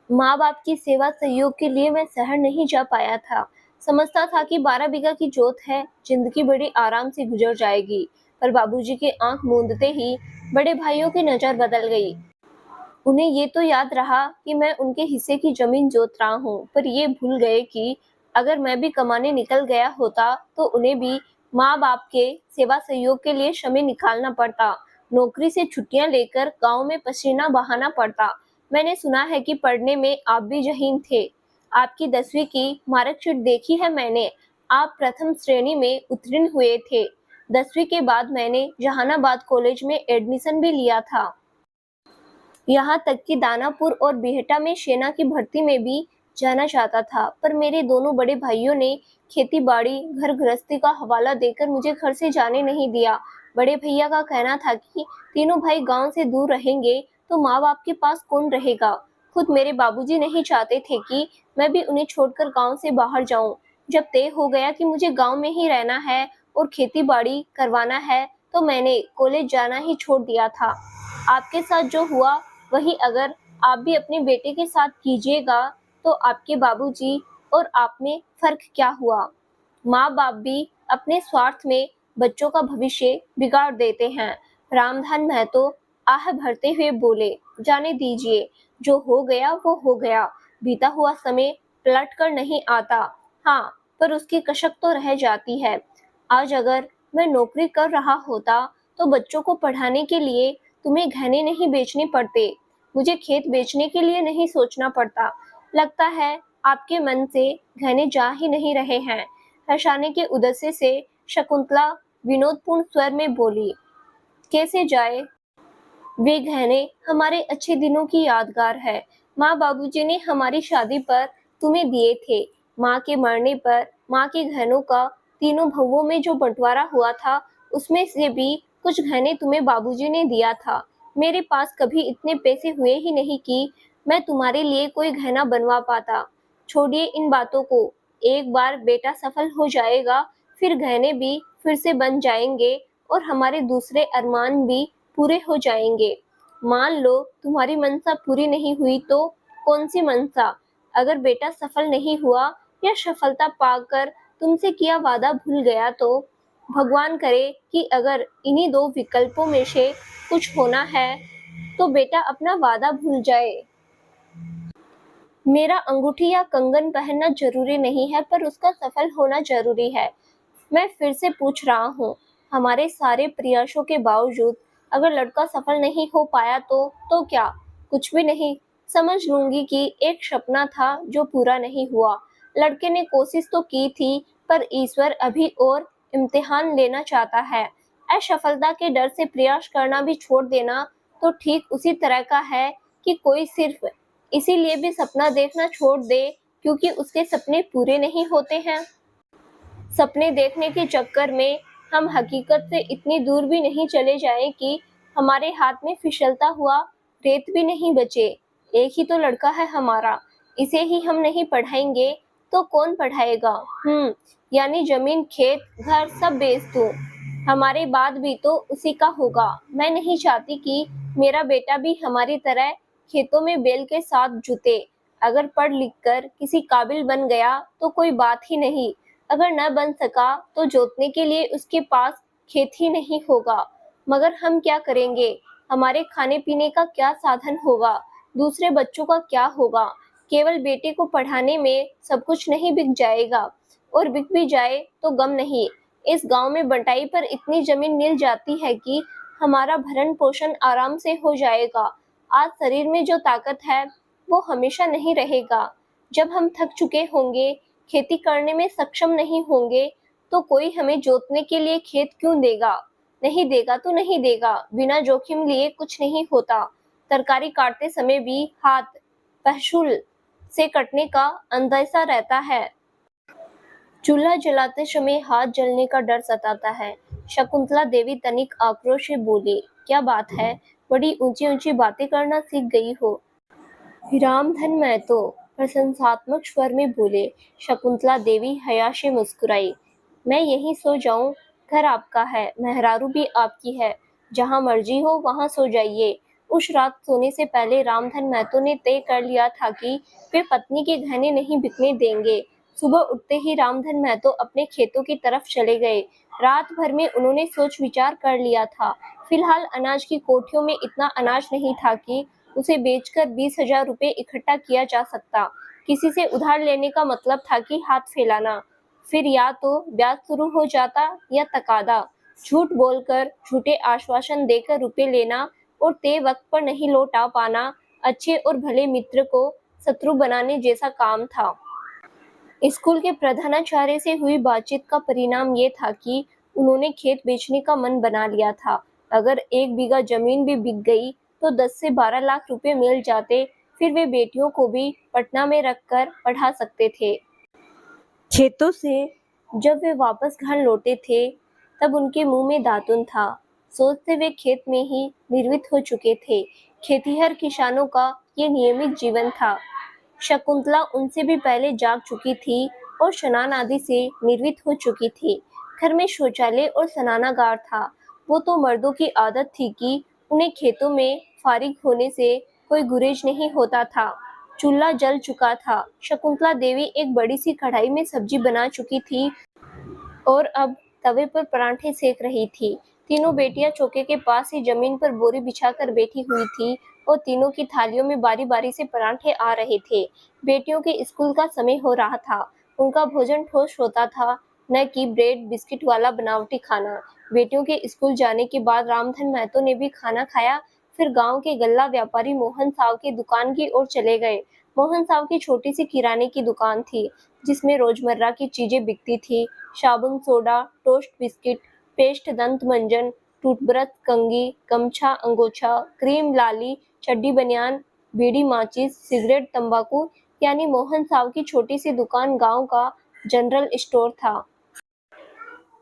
Speaker 1: माँ बाप की सेवा सहयोग के लिए मैं शहर नहीं जा पाया था। समझता था कि 12 बीघा की जोत है, जिंदगी बड़ी आराम से गुजर जाएगी। पर बाबूजी के आंख मूंदते ही बड़े भाइयों की नजर बदल गई। उन्हें ये तो याद रहा कि मैं उनके हिस्से की जमीन जोत रहा हूँ, पर ये भूल गए कि अगर मैं भी कमाने निकल गया होता तो उन्हें भी माँ बाप के सेवा सहयोग के लिए समय निकालना पड़ता। नौकरी से छुट्टियां लेकर गांव में पसीना बहाना पड़ता। मैंने सुना है कि पढ़ने में आप भी जहीन थे। आपकी 10वीं की मार्कशीट देखी है मैंने, आप प्रथम श्रेणी में उत्तीर्ण हुए थे। 10वीं के बाद मैंने जहानाबाद कॉलेज में एडमिशन भी लिया था। यहाँ तक कि दानापुर और बिहटा में सेना की भर्ती में भी जाना चाहता था, पर मेरे दोनों बड़े भाइयों ने खेती बाड़ी घर गृहस्थी का हवाला देकर मुझे घर से जाने नहीं दिया। बड़े भैया का कहना था कि तीनों भाई गांव से दूर रहेंगे तो माँ बाप के पास कौन रहेगा। खुद मेरे बाबूजी नहीं चाहते थे कि मैं भी उन्हें छोड़कर गांव से बाहर जाऊं। जब तय हो गया कि मुझे गांव में ही रहना है और खेती बाड़ी करवाना है तो मैंने कॉलेज जाना ही छोड़ दिया था। आपके साथ जो हुआ वही अगर आप भी अपने बेटे के साथ कीजिएगा तो आपके बाबूजी और आप में फर्क क्या हुआ? माँ बाप भी अपने स्वार्थ में बच्चों का भविष्य बिगाड़ देते हैं। रामधन महतो आह भरते हुए बोले, जाने दीजिए, जो हो गया वो हो गया। बीता हुआ समय पलट कर नहीं आता। हाँ, पर उसकी कसक तो रह जाती है। आज अगर मैं नौकरी कर रहा होता तो बच्चों को पढ़ाने के लिए तुम्हें गहने नहीं बेचने पड़ते, मुझे खेत बेचने के लिए नहीं सोचना पड़ता। लगता है आपके मन से गहने जा ही नहीं रहे हैं। हर्षाने के उद्देश्य से शकुंतला विनोदपूर्ण स्वर में बोली, कैसे जाए? वे गहने हमारे अच्छे दिनों की यादगार है। माँ बाबूजी ने हमारी शादी पर तुम्हें दिए थे। माँ के मरने पर माँ के गहनों का तीनों बहुओं में जो बंटवारा हुआ था, उसमें से भी कुछ गहने तुम्हें बाबूजी ने दिया था। मेरे पास कभी इतने पैसे हुए ही नहीं कि मैं तुम्हारे लिए कोई गहना बनवा पाता। छोड़िए इन बातों को। एक बार बेटा सफल हो जाएगा, फिर गहने भी फिर से बन जाएंगे और हमारे दूसरे अरमान भी पूरे हो जाएंगे। मान लो तुम्हारी मनसा पूरी नहीं हुई तो कौन सी मनसा? अगर बेटा सफल नहीं हुआ या सफलता पाकर तुमसे किया वादा भूल गया तो भगवान करे कि अगर इन्हीं दो विकल्पों में से कुछ होना है तो बेटा अपना वादा भूल जाए। मेरा अंगूठी या कंगन पहनना जरूरी नहीं है, पर उसका सफल होना जरूरी है। मैं फिर से पूछ रहा हूँ, हमारे सारे प्रयासों के बावजूद अगर लड़का सफल नहीं हो पाया तो क्या? कुछ भी नहीं। समझ लूंगी कि एक सपना था जो पूरा नहीं हुआ। लड़के ने कोशिश तो की थी, पर ईश्वर अभी और इम्तिहान लेना चाहता है। असफलता के डर से प्रयास करना भी छोड़ देना तो ठीक उसी तरह का है कि कोई सिर्फ इसीलिए भी सपना देखना छोड़ दे क्योंकि उसके सपने पूरे नहीं होते हैं। सपने देखने के चक्कर में हम हकीकत से इतनी दूर भी नहीं चले जाएं कि हमारे हाथ में फिसलता हुआ रेत भी नहीं बचे। एक ही तो लड़का है हमारा, इसे ही हम नहीं पढ़ाएंगे तो कौन पढ़ाएगा? यानी जमीन खेत घर सब बेच दूं, हमारे बाद भी तो उसी का होगा। मैं नहीं चाहती कि मेरा बेटा भी हमारी तरह खेतों में बैल के साथ जुते। अगर पढ़ लिख कर किसी काबिल बन गया तो कोई बात ही नहीं, अगर न बन सका तो जोतने के लिए उसके पास खेत ही नहीं होगा। मगर हम क्या करेंगे? हमारे खाने पीने का क्या साधन होगा? दूसरे बच्चों का क्या होगा? केवल बेटे को पढ़ाने में सब कुछ नहीं बिक जाएगा, और बिक भी जाए तो गम नहीं। इस गांव में बंटाई पर इतनी जमीन मिल जाती है कि हमारा भरण पोषण आराम से हो जाएगा। आज शरीर में जो ताकत है वो हमेशा नहीं रहेगा। जब हम थक चुके होंगे, खेती करने में सक्षम नहीं होंगे, तो कोई हमें जोतने के लिए खेत क्यों देगा? नहीं देगा तो नहीं देगा, बिना जोखिम लिए कुछ नहीं होता। तरकारी काटते समय भी हाथ पहशूल से कटने का अंदेशा रहता है। चूल्हा जलाते समय हाथ जलने का डर सताता है। शकुंतला देवी तनिक आक्रोश से बोली, क्या बात है, बड़ी ऊंची ऊंची बातें करना सीख गई हो। रामधन महतो प्रशंसात्मक स्वर में बोले। शकुंतला देवी हया से मुस्कुराई। मैं यहीं सो जाऊं? घर आपका है, मेहरारू भी आपकी है, जहां मर्जी हो वहां सो जाइए। उस रात सोने से पहले रामधन महतो ने तय कर लिया था कि वे पत्नी के गहने नहीं बिकने देंगे। सुबह उठते ही रामधन महतो अपने खेतों की तरफ चले गए। रात भर में उन्होंने सोच विचार कर लिया था। फिलहाल अनाज की कोठियों में इतना अनाज नहीं था कि उसे बेचकर 20,000 रुपये इकट्ठा किया जा सकता। किसी से उधार लेने का मतलब था कि हाथ फैलाना, फिर या तो ब्याज शुरू हो जाता या तकादा। झूठ बोलकर, झूठे आश्वासन देकर रुपए लेना और तय वक्त पर नहीं लौटा पाना अच्छे और भले मित्र को शत्रु बनाने जैसा काम था। स्कूल के प्रधानाचार्य से हुई बातचीत का परिणाम ये था कि उन्होंने खेत बेचने का मन बना लिया था। अगर 1 बीघा जमीन भी बिक गई तो 10 से 12 लाख रुपए मिल जाते, फिर वे बेटियों को भी पटना में रखकर पढ़ा सकते थे। खेतों से जब वे वापस घर लौटे थे तब उनके मुंह में दातुन था। सोचते वे खेत में ही निर्मित हो चुके थे। खेतीहर किसानों का ये नियमित जीवन था। शकुंतला उनसे भी पहले जाग चुकी थी और स्नान आदि से निर्वित हो चुकी थी। घर में शौचालय और स्नानागार था। वो तो मर्दों की आदत थी कि उन्हें खेतों में फारिग होने से कोई गुरेज नहीं होता था। चूल्हा जल चुका था। शकुंतला देवी एक बड़ी सी कढ़ाई में सब्जी बना चुकी थी और अब तवे पर परांठे सेक रही थी। तीनों बेटियां चौके के पास ही जमीन पर बोरी बिछाकर बैठी हुई थी और तीनों की थालियों में बारी-बारी से परांठे आ रहे थे। बेटियों के स्कूल का समय हो रहा था। उनका भोजन ठोस होता था, न कि ब्रेड बिस्किट वाला बनावटी खाना। बेटियों के स्कूल जाने के बाद रामधन महतो ने भी खाना खाया, फिर गांव के गल्ला व्यापारी मोहन साव की दुकान की ओर चले गए। मोहन साव की छोटी सी किराने की दुकान थी, जिसमें रोजमर्रा की चीजें बिकती थी। साबुन, सोडा, टोस्ट बिस्किट, पेस्ट, दंत मंजन, टूथब्रश, कंघी, गमछा, अंगोछा, क्रीम, लाली, चड्डी बनियान, बीड़ी, माचिस, सिगरेट, तंबाकू, यानी मोहन साव की छोटी सी दुकान गांव का जनरल स्टोर था।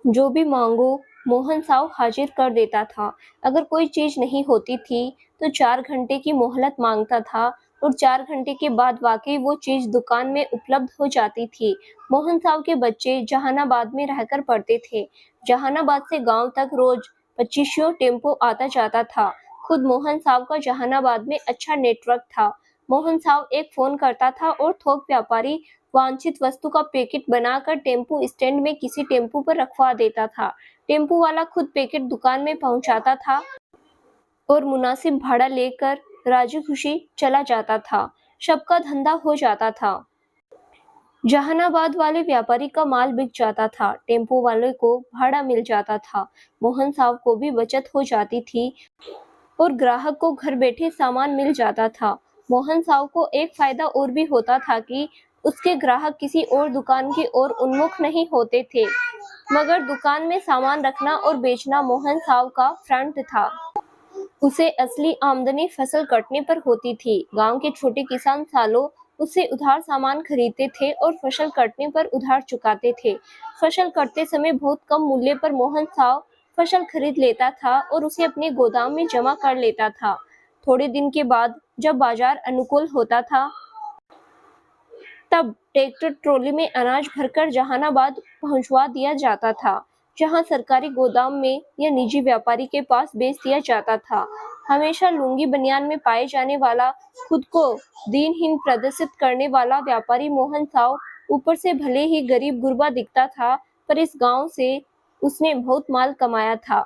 Speaker 1: जो भी मांगो मोहन साव हाजिर कर देता था। अगर कोई चीज नहीं होती थी तो 4 घंटे की मोहलत मांगता था और 4 घंटे के बाद वाकई वो चीज दुकान में उपलब्ध हो जाती थी। मोहन साव के बच्चे जहानाबाद में रहकर पढ़ते थे। जहानाबाद से गांव तक रोज 25 टेम्पो आता जाता था। खुद मोहन साव का जहानाबाद में अच्छा नेटवर्क था। मोहन साव एक फोन करता था और थोक व्यापारी वांछित वस्तु का पैकेट बनाकर टेम्पू स्टैंड में किसी टेम्पू पर रखवा देता था। टेम्पू वाला खुद पैकेट दुकान में पहुंचाता था और मुनासिब भाड़ा लेकर राजी खुशी चला जाता था। सबका धंधा हो जाता था। जहानाबाद वाले व्यापारी का माल बिक जाता था, टेम्पो वाले को भाड़ा मिल जाता था। मोहन साव को भी बचत हो जाती थी और ग्राहक को घर बैठे सामान मिल जाता था। मोहन साव को एक फायदा और भी होता था कि उसके ग्राहक किसी और दुकान की ओर उन्मुख नहीं होते थे, मगर दुकान में सामान रखना और बेचना मोहन साव का फ्रंट था। उसे असली आमदनी फसल कटने पर होती थी। गांव के छोटे किसान सालों उससे उधार सामान खरीदते थे और फसल कटने पर उधार चुकाते थे। फसल कटते समय बहुत कम मूल्य पर मोहन साव फसल खरीद लेता था और उसे अपने गोदाम में जमा कर लेता था। थोड़े दिन के बाद जब बाजार अनुकूल होता था, तब ट्रैक्टर ट्रॉली में अनाज भरकर जहानाबाद पहुंचवा दिया जाता था, जहां सरकारी गोदाम में या निजी व्यापारी के पास बेच दिया जाता था। हमेशा लुंगी बनियान में पाए जाने वाला, खुद को दीनहीन प्रदर्शित करने वाला व्यापारी मोहन साव ऊपर से भले ही गरीब गुरबा दिखता था, पर इस गांव से उसने बहुत माल कमाया था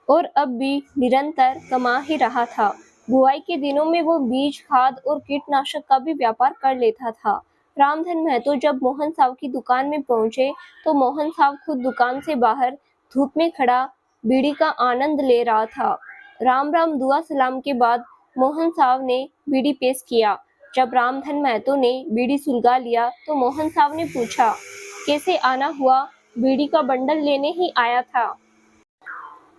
Speaker 1: और अब भी निरंतर कमा ही रहा था। बुआई के दिनों में वो बीज, खाद और कीटनाशक का भी व्यापार कर लेता था। रामधन महतो जब मोहन साव की दुकान में पहुंचे तो मोहन साव खुद दुकान से बाहर धूप में खड़ा बीड़ी का आनंद ले रहा था। राम राम दुआ सलाम के बाद मोहन साव ने बीड़ी पेश किया। जब रामधन महतो ने बीड़ी सुलगा लिया तो मोहन साव ने पूछा, कैसे आना हुआ? बीड़ी का बंडल लेने ही आया था,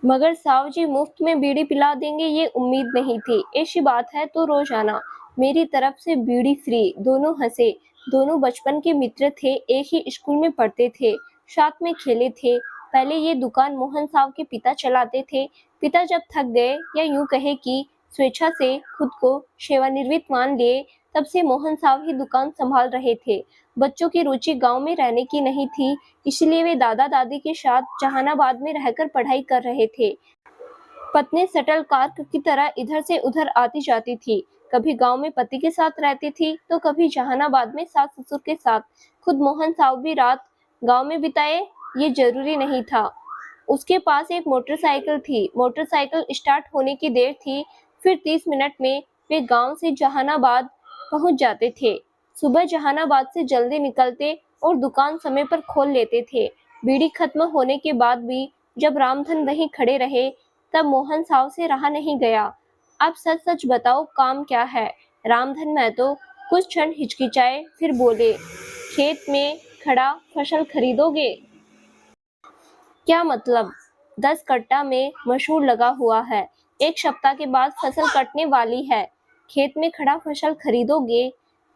Speaker 1: मगर साव जी मुफ्त में बीड़ी पिला देंगे ये उम्मीद नहीं थी। ऐसी बात है तो रोज आना, मेरी तरफ से बीड़ी फ्री। दोनों हंसे। दोनों बचपन के मित्र थे, एक ही स्कूल में पढ़ते थे, साथ में खेले थे। पहले ये दुकान मोहन साव के पिता चलाते थे। पिता जब थक गए या यूं कहे कि स्वेच्छा से खुद को सेवानिवृत्त मान लिए, तब से मोहन साव ही दुकान संभाल रहे थे। बच्चों की रुचि गांव में रहने की नहीं थी, इसलिए वे दादा दादी के साथ जहानाबाद में रहकर पढ़ाई कर रहे थे। पत्नी शटल कार्क की तरह इधर से उधर आती जाती थी। कभी गांव में पति के साथ रहती थी तो कभी जहानाबाद में सास ससुर के साथ। खुद मोहन साव भी रात गांव में बिताए ये जरूरी नहीं था। उसके पास एक मोटरसाइकिल थी। मोटरसाइकिल स्टार्ट होने की देर थी, फिर 30 मिनट में वे गांव से जहानाबाद पहुंच जाते थे। सुबह जहानाबाद से जल्दी निकलते और दुकान समय पर खोल लेते थे। बीड़ी खत्म होने के बाद भी जब रामधन वहीं खड़े रहे, तब मोहन साव से रहा नहीं गया। अब सच सच बताओ, काम क्या है? रामधन महतो कुछ क्षण हिचकिचाए, फिर बोले, खेत में खड़ा फसल खरीदोगे? क्या मतलब? 10 कट्टा में मशहूर लगा हुआ है, एक सप्ताह के बाद फसल कटने वाली है, खेत में खड़ा फसल खरीदोगे?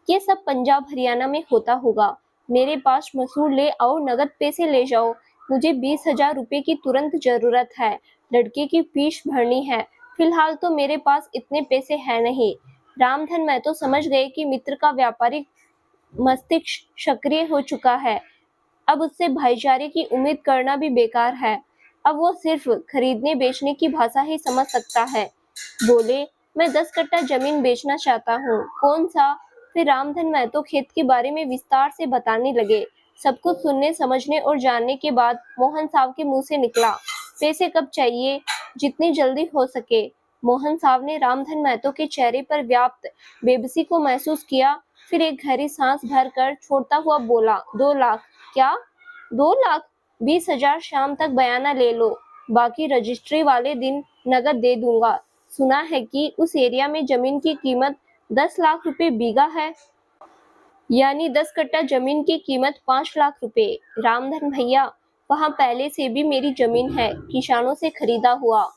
Speaker 1: ये सब पंजाब हरियाणा में होता होगा। मेरे पास मसूर ले आओ, नगद पैसे ले जाओ। मुझे 20,000 रुपए की तुरंत जरूरत है, लड़के की फीस भरनी है। फिलहाल तो मेरे पास इतने पैसे हैं नहीं। रामधन महतो समझ गए कि मित्र का व्यापारिक मस्तिष्क सक्रिय हो चुका है। अब उससे भाईचारे की उम्मीद करना भी बेकार है। अब वो सिर्फ खरीदने बेचने की भाषा ही समझ सकता है। बोले, मैं 10 कट्टा जमीन बेचना चाहता हूँ। कौन सा? फिर रामधन महतो खेत के बारे में विस्तार से बताने लगे। सब कुछ सुनने, समझने और जानने के बाद मोहन साहब के मुंह से निकला, पैसे कब चाहिए? जितनी जल्दी हो सके। मोहन साहब ने रामधन महतो के चेहरे पर व्याप्त बेबसी को महसूस किया, फिर एक गहरी सांस भरकर छोड़ता हुआ बोला, 2 लाख। क्या? 2 लाख? 20,000 शाम तक बयाना ले लो, बाकी रजिस्ट्री वाले दिन नकद दे दूंगा। सुना है कि उस एरिया में जमीन की कीमत 10 लाख रुपए बीघा है, यानी 10 कट्टा जमीन की कीमत 5 लाख रुपए। रामधन भैया, वहाँ पहले से भी मेरी जमीन है, किसानों से खरीदा हुआ।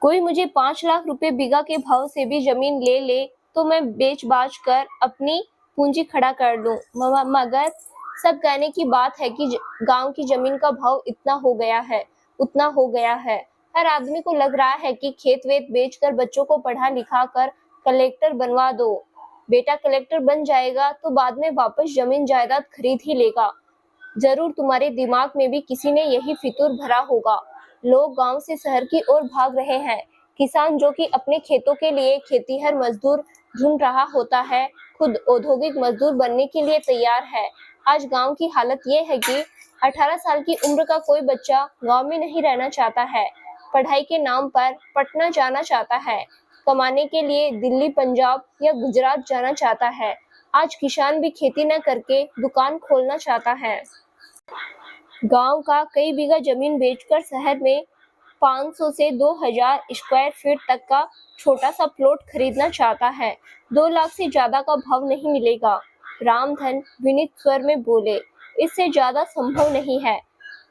Speaker 1: कोई मुझे 5 लाख रुपए बीघा के भाव से भी जमीन ले ले तो मैं बेच बाच कर अपनी पूंजी खड़ा कर लूं, मगर सब कहने की बात है कि गांव की जमीन का भाव इतना हो गया है, उतना हो गया है। हर आदमी को लग रहा है कि खेत वेत बेचकर बच्चों को पढ़ा लिखा कर कलेक्टर बनवा दो। बेटा कलेक्टर बन जाएगा तो बाद में वापस जमीन जायदाद खरीद ही लेगा। जरूर तुम्हारे दिमाग में भी किसी ने यही फितूर भरा होगा। लोग गांव से शहर की ओर भाग रहे हैं। किसान जो कि अपने खेतों के लिए खेतीहर मजदूर ढूंढ रहा होता है, खुद औद्योगिक मजदूर बनने के लिए तैयार है। आज गांव की हालत ये है कि 18 साल की उम्र का कोई बच्चा गांव में नहीं रहना चाहता है। पढ़ाई के नाम पर पटना जाना चाहता है, कमाने के लिए दिल्ली, पंजाब या गुजरात जाना चाहता है। आज किसान भी खेती न करके दुकान खोलना चाहता है। गांव का कई बीघा जमीन बेचकर शहर में 500 से 2000 स्क्वायर फीट तक का छोटा सा प्लॉट खरीदना चाहता है। 2 लाख से ज्यादा का भाव नहीं मिलेगा। रामधन विनीत स्वर में बोले, इससे ज्यादा संभव नहीं है।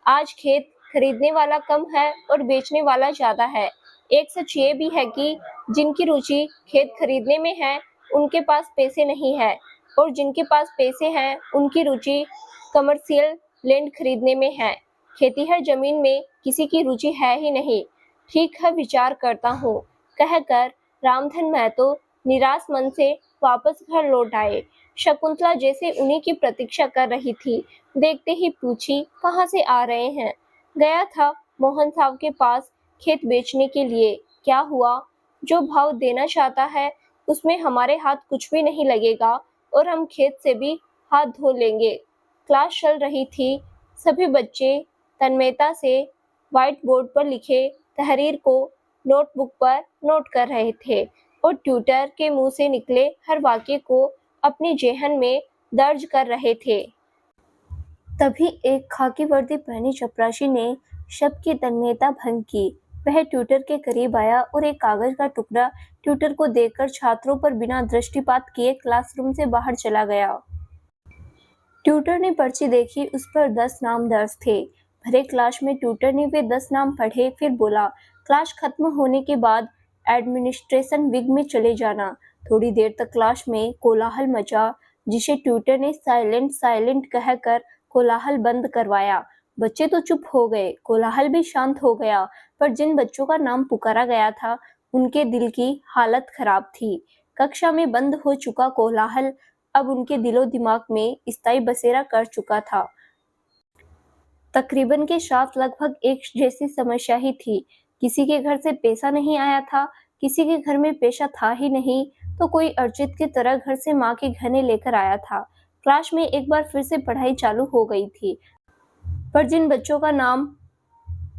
Speaker 1: आज खेत खरीदने वाला कम है और बेचने वाला ज्यादा है। एक सच ये भी है कि जिनकी रुचि खेत खरीदने में है, उनके पास पैसे नहीं है, और जिनके पास पैसे हैं, उनकी रुचि कमर्शियल लैंड खरीदने में है। खेतीहर जमीन में किसी की रुचि है ही नहीं। ठीक है, विचार करता हूँ, कहकर रामधन महतो निराश मन से वापस घर लौट आए। शकुंतला जैसे उन्हीं की प्रतीक्षा कर रही थी, देखते ही पूछी, कहाँ से आ रहे हैं? गया था मोहन साहब के पास खेत बेचने के लिए। क्या हुआ? जो भाव देना चाहता है उसमें हमारे हाथ कुछ भी नहीं लगेगा और हम खेत से भी हाथ धो लेंगे। क्लास चल रही थी। सभी बच्चे तन्मयता से व्हाइट बोर्ड पर लिखे तहरीर को नोटबुक पर नोट कर रहे थे और ट्यूटर के मुंह से निकले हर वाक्य को अपने जेहन में दर्ज कर रहे थे। तभी एक खाकी वर्दी पहनी चपरासी ने शब्द की तन्मयता भंग की। वह ट्यूटर के करीब आया और एक कागज का टुकड़ा ट्यूटर को देकर छात्रों पर बिना दृष्टिपात किए क्लासरूम से बाहर चला गया। ट्यूटर ने पर्ची देखी, उस पर 10 नाम दर्ज थे। भरे क्लास में ट्यूटर ने वे 10 नाम पढ़े, फिर बोला, क्लास खत्म होने के बाद एडमिनिस्ट्रेशन विंग में चले जाना। थोड़ी देर तक क्लास में कोलाहल मचा, जिसे ट्यूटर ने साइलेंट साइलेंट कहकर कोलाहल बंद करवाया। बच्चे तो चुप हो गए, कोलाहल भी शांत हो गया, पर जिन बच्चों का नाम पुकारा गया था उनके दिल की हालत खराब थी। कक्षा में बंद हो चुका कोलाहल अब उनके दिलो दिमाग में स्थायी बसेरा कर चुका था। तकरीबन के साथ लगभग एक जैसी समस्या ही थी। किसी के घर से पैसा नहीं आया था, किसी के घर में पैसा था ही नहीं, तो कोई अर्चित की तरह घर से माँ के गहने लेकर आया था। क्लास में एक बार फिर से पढ़ाई चालू हो गई थी, पर जिन बच्चों का नाम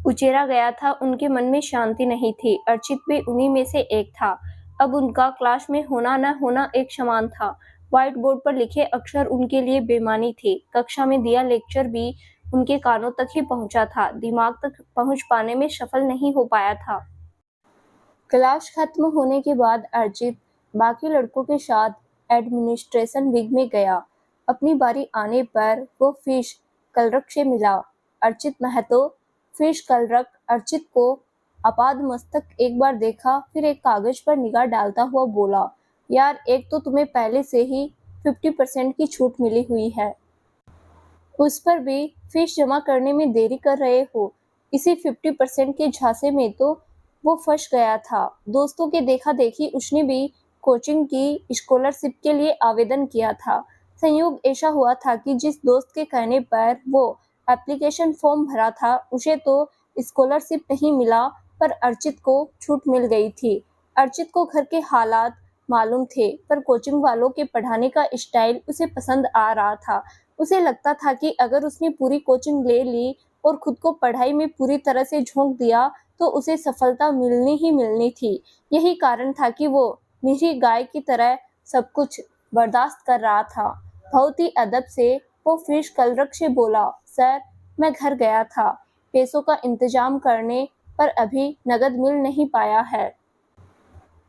Speaker 1: उचेरा गया था उनके मन में शांति नहीं थी। अर्चित भी उन्हीं में से एक था। अब उनका क्लास में होना न होना एक समान था। व्हाइट बोर्ड पर लिखे अक्षर उनके लिए बेमानी थे। कक्षा में दिया लेक्चर भी उनके कानों तक ही पहुंचा था, दिमाग तक पहुंच पाने में सफल नहीं हो पाया था। क्लास खत्म होने के बाद अर्चित बाकी लड़कों के साथ एडमिनिस्ट्रेशन विंग में गया। अपनी बारी आने पर वो फिश क्लर्क से मिला। अर्चित महतो। फिश क्लर्क अर्चित को आपाद मस्तक एक बार देखा, फिर एक कागज पर निगाह डालता हुआ बोला, यार, एक तो तुम्हें पहले से ही 50% की छूट मिली हुई है, उस पर भी फीस जमा करने में देरी कर रहे हो। इसी 50% के झांसे में तो वो फंस गया था। दोस्तों के देखा देखी उसने भी कोचिंग की स्कॉलरशिप के लिए आवेदन किया था। संयोग ऐसा हुआ था कि जिस दोस्त के कहने पर वो एप्लीकेशन फॉर्म भरा था, उसे तो स्कॉलरशिप नहीं मिला, पर अर्चित को छूट मिल गई थी। अर्चित को घर के हालात मालूम थे, पर कोचिंग वालों के पढ़ाने का स्टाइल उसे पसंद आ रहा था। उसे लगता था कि अगर उसने पूरी कोचिंग ले ली और खुद को पढ़ाई में पूरी तरह से झोंक दिया तो उसे सफलता मिलनी ही मिलनी थी। यही कारण था कि वो निरी गाय की तरह सब कुछ बर्दाश्त कर रहा था। बहुत ही अदब से वो फिश कलरक से बोला, सर, मैं घर गया था पैसों का इंतजाम करने, पर अभी नगद मिल नहीं पाया है।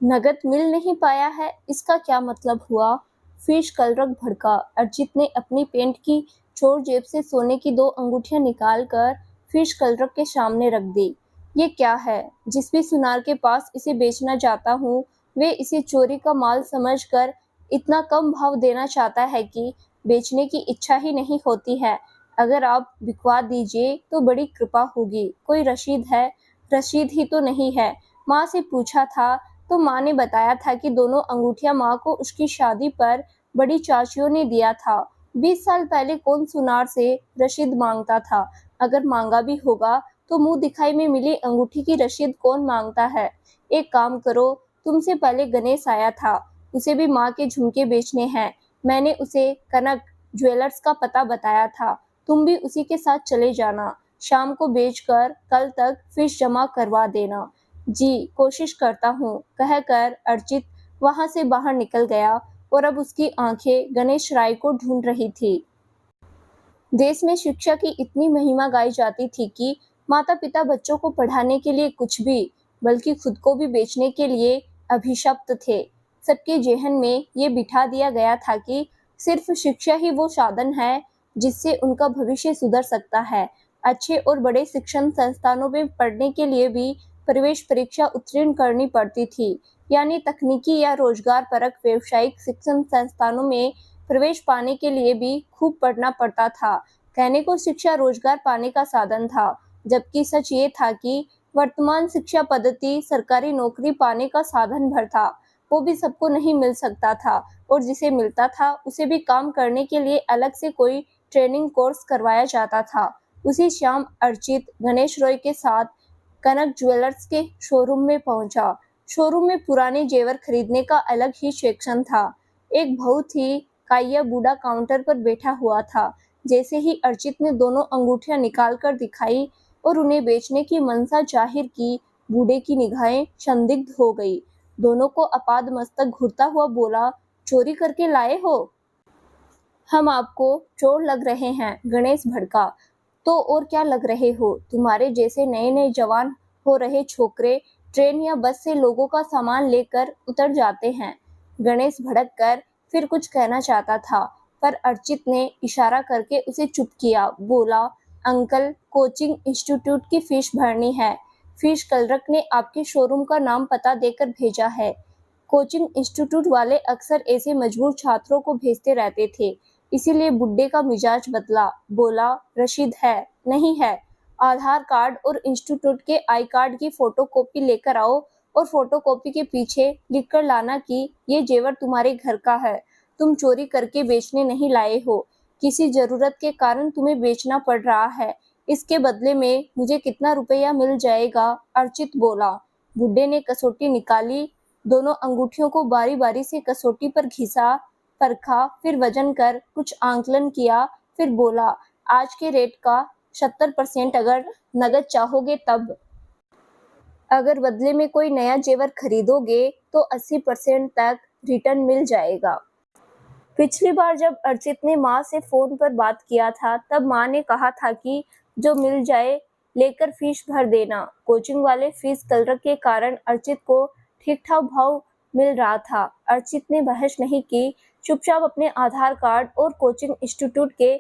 Speaker 1: नगद मिल नहीं पाया है, इसका क्या मतलब हुआ? फिश कलरक भड़का। अर्जित ने अपनी पैंट की चोर जेब से सोने की 2 अंगूठियां निकालकर फिश कलरक के सामने रख दी। ये क्या है? जिस भी सुनार के पास इसे बेचना चाहता हूँ, वे इसे चोरी का माल समझकर इतना कम भाव देना चाहता है कि बेचने की इच्छा ही नहीं होती है। अगर आप बिकवा दीजिए तो बड़ी कृपा होगी। कोई रसीद है? रसीद ही तो नहीं है। माँ से पूछा था तो माँ ने बताया था कि दोनों अंगूठियां माँ को उसकी शादी पर बड़ी चाचियों ने दिया था। 20 साल पहले कौन सुनार से रसीद मांगता था? अगर मांगा भी होगा तो मुंह दिखाई में मिली अंगूठी की रसीद कौन मांगता है? एक काम करो, तुमसे पहले गणेश आया था, उसे भी माँ के झुमके बेचने हैं। मैंने उसे कनक ज्वेलर्स का पता बताया था, तुम भी उसी के साथ चले जाना। शाम को बेचकर कल तक फीस जमा करवा देना। जी, कोशिश करता हूँ, कहकर अर्चित वहां से बाहर निकल गया और अब उसकी आंखें गणेश राय को ढूंढ रही थी। देश में शिक्षा की इतनी महिमा गाई जाती थी कि माता-पिता बच्चों को पढ़ाने के लिए कुछ भी, बल्कि खुद को भी बेचने के लिए अभिशप्त थे। सबके ज़हन में ये बिठा दिया गया था कि सिर्फ शिक्षा ही वो साधन है जिससे उनका भविष्य सुधर सकता है। अच्छे और बड़े शिक्षण संस्थानों में पढ़ने के लिए भी प्रवेश परीक्षा उत्तीर्ण करनी पड़ती थी, यानी तकनीकी या रोजगार परक व्यावसायिक शिक्षण संस्थानों में प्रवेश पाने के लिए भी खूब पढ़ना पड़ता था। कहने को शिक्षा रोजगार पाने का साधन था, जबकि सच ये था कि वर्तमान शिक्षा पद्धति सरकारी नौकरी पाने का साधन भर था। वो भी सबको नहीं मिल सकता था और जिसे मिलता था उसे भी काम करने के लिए अलग से कोई ट्रेनिंग कोर्स करवाया जाता था। उसी शाम अर्चित गणेश रॉय के साथ कनक ज्वेलर्स के शोरूम में पहुंचा। शोरूम में पुराने जेवर खरीदने का अलग ही सेक्शन था। एक बहुत ही काया बूढ़ा काउंटर पर बैठा हुआ था। जैसे ही अर्चित ने दोनों अंगूठियां निकालकर दिखाई और उन्हें बेचने की मनसा जाहिर की, बूढ़े की निगाहें संदिग्ध हो गई। दोनों को अपाद मस्तक घूरता हुआ बोला, चोरी करके लाए हो? हम आपको चोर लग रहे हैं, गणेश भड़का। तो और क्या लग रहे हो? तुम्हारे जैसे नए नए जवान हो रहे छोकरे ट्रेन या बस से लोगों का सामान लेकर उतर जाते हैं। गणेश भड़क कर फिर कुछ कहना चाहता था, पर अर्चित ने इशारा करके उसे चुप किया। बोला, अंकल, कोचिंग इंस्टीट्यूट की फीस भरनी है। फीस कलरक ने आपके शोरूम का नाम पता देकर भेजा है। कोचिंग इंस्टीट्यूट वाले अक्सर ऐसे मजबूर छात्रों को भेजते रहते थे, इसीलिए बुड्ढे का मिजाज बदला। बोला, रसीद है? नहीं है। आधार कार्ड और इंस्टीट्यूट के आई कार्ड की फोटोकॉपी लेकर आओ और फोटोकॉपी के पीछे लिखकर लाना कि ये जेवर तुम्हारे घर का है, तुम चोरी करके बेचने नहीं लाए हो, किसी जरूरत के कारण तुम्हें बेचना पड़ रहा है। इसके बदले में मुझे कितना रुपया मिल जाएगा? अर्चित बोला। बुड्ढे ने कसौटी निकाली, दोनों अंगूठियों को बारी बारी से कसौटी पर घिसा, परखा, फिर वजन कर कुछ आंकलन किया, फिर बोला, आज के रेट का 70% अगर नगद चाहोगे तब। अगर बदले में कोई नया जेवर खरीदोगे तो 80% तक रिटर्न मिल जाएगा। पिछली बार जब अर्चित ने माँ से फोन पर बात किया था तब माँ ने कहा था कि जो मिल जाए लेकर फीस भर देना। कोचिंग वाले फीस कलरक के कारण अर्चित को ठीक ठाक भाव मिल रहा था। अर्चित ने बहस नहीं की, चुपचाप अपने आधार कार्ड और कोचिंग इंस्टीट्यूट के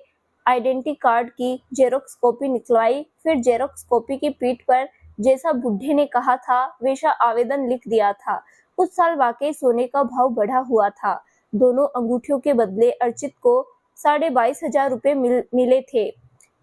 Speaker 1: आइडेंटिटी कार्ड की जेरोक्स कॉपी निकलवाई, फिर जेरोक्स कॉपी की पीठ पर जैसा बुड्ढे ने कहा था वैसा आवेदन लिख दिया था। उस साल वाकई सोने का भाव बढ़ा हुआ था। दोनों अंगूठियों के बदले अर्चित को 22,500 रुपये मिले थे।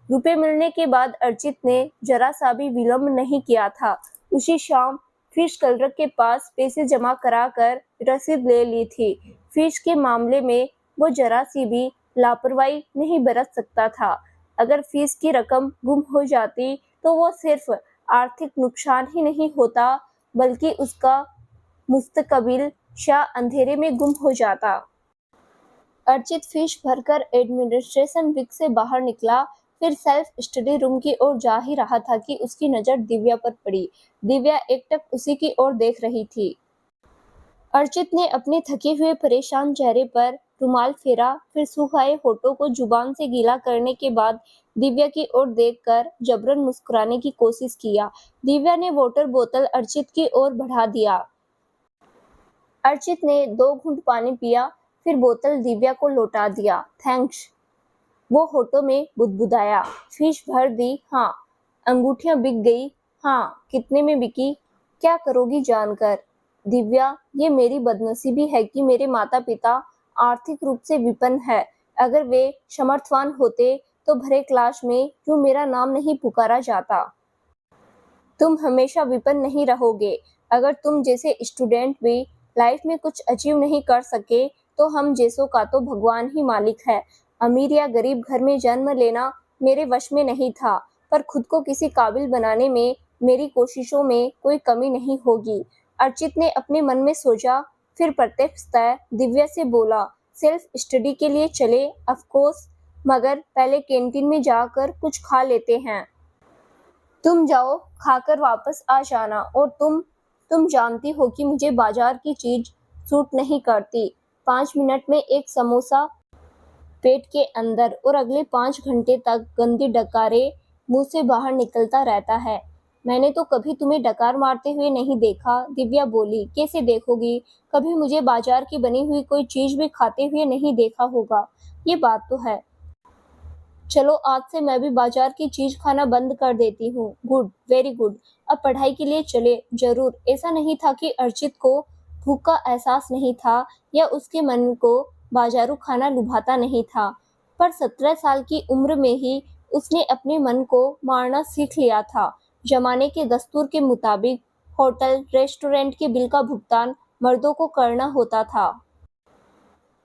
Speaker 1: रुपए मिलने के बाद अर्चित ने जरा सा भी विलंब नहीं किया था। उसी शाम फीस कलरक के पास पैसे जमा कराकर रसीद ले ली थी। फीस के मामले में वो जरा सी भी लापरवाही नहीं बरत सकता था। अगर फीस की रकम गुम हो जाती तो वो सिर्फ आर्थिक नुकसान ही नहीं होता, बल्कि उसका मुस्तकबिल शाह अंधेरे में गुम हो जाता। अर्चित फीस भरकर एडमिनिस्ट्रेशन विंग से बाहर निकला, फिर सेल्फ स्टडी रूम की ओर जा ही रहा था कि उसकी नजर दिव्या पर पड़ी। दिव्या एकटक उसी की ओर देख रही थी। अर्चित ने अपने थके हुए परेशान चेहरे पर रुमाल फेरा, फिर सूखाए होठों को जुबान से गीला करने के बाद दिव्या की ओर देखकर जबरन मुस्कुराने की कोशिश किया। दिव्या ने वाटर बोतल अर्चित की ओर बढ़ा दिया। अर्चित ने 2 घूंट पानी पिया, फिर बोतल दिव्या को लौटा दिया। थैंक्स, वो होठों में बुदबुदाया। फीस भर दी? हाँ। अंगूठियां बिक गई? हाँ। कितने में बिकी? क्या करोगी जानकर? दिव्या, ये मेरी बदनसीबी है कि मेरे माता पिता आर्थिक रूप से विपन्न है। अगर वे समर्थवान होते तो भरे क्लास में क्यों मेरा नाम नहीं पुकारा जाता। तुम हमेशा विपन्न नहीं रहोगे। अगर तुम जैसे स्टूडेंट भी लाइफ में कुछ अचीव नहीं कर सके तो हम जैसों का तो भगवान ही मालिक है। अमीर या गरीब घर में जन्म लेना मेरे वश में नहीं था, पर खुद को किसी काबिल बनाने में मेरी कोशिशों में कोई कमी नहीं होगी। अर्चित ने अपने मन में सोचा, फिर प्रत्यक्षतः दिव्या से बोला, सेल्फ स्टडी के लिए चले? ऑफ कोर्स, मगर पहले कैंटीन में जाकर कुछ खा लेते हैं। तुम जाओ, खाकर वापस आ जाना। और तुम जानती हो कि मुझे बाजार की चीज सूट नहीं करती। 5 मिनट में एक समोसा पेट के अंदर और अगले 5 घंटे तक गंदी डकारे मुंह से बाहर निकलता रहता है। मैंने तो कभी तुम्हें डकार मारते हुए नहीं देखा। दिव्या बोली। कैसे देखोगी? कभी मुझे बाजार की बनी हुई कोई चीज भी खाते हुए नहीं देखा होगा। ये बात तो है। चलो, आज से मैं भी बाजार की चीज खाना बंद कर देती हूँ। Good, very good. अब पढ़ाई के लिए चले। जरूर। ऐसा नहीं था कि अर्चित को भूख का एहसास नहीं था या उसके मन को बाजारू खाना लुभाता नहीं था, पर 17 साल की उम्र में ही उसने अपने मन को मारना सीख लिया था। जमाने के दस्तूर के मुताबिक होटल रेस्टोरेंट के बिल का भुगतान मर्दों को करना होता था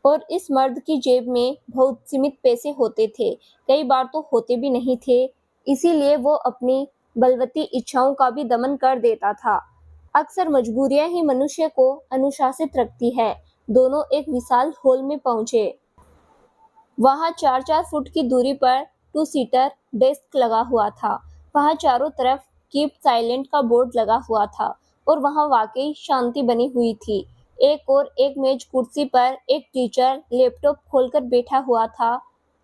Speaker 1: और इस मर्द की जेब में बहुत सीमित पैसे होते थे, कई बार तो होते भी नहीं थे। इसीलिए वो अपनी बलवती इच्छाओं का भी दमन कर देता था। अक्सर मजबूरियां ही मनुष्य को अनुशासित रखती है। दोनों एक विशाल हॉल में पहुंचे। वहां 4-4 फुट की दूरी पर 2 सीटर डेस्क लगा हुआ था। वहां चारों तरफ कीप साइलेंट का बोर्ड लगा हुआ था और वहां वाकई शांति बनी हुई थी। एक मेज कुर्सी पर एक टीचर लैपटॉप खोलकर बैठा हुआ था,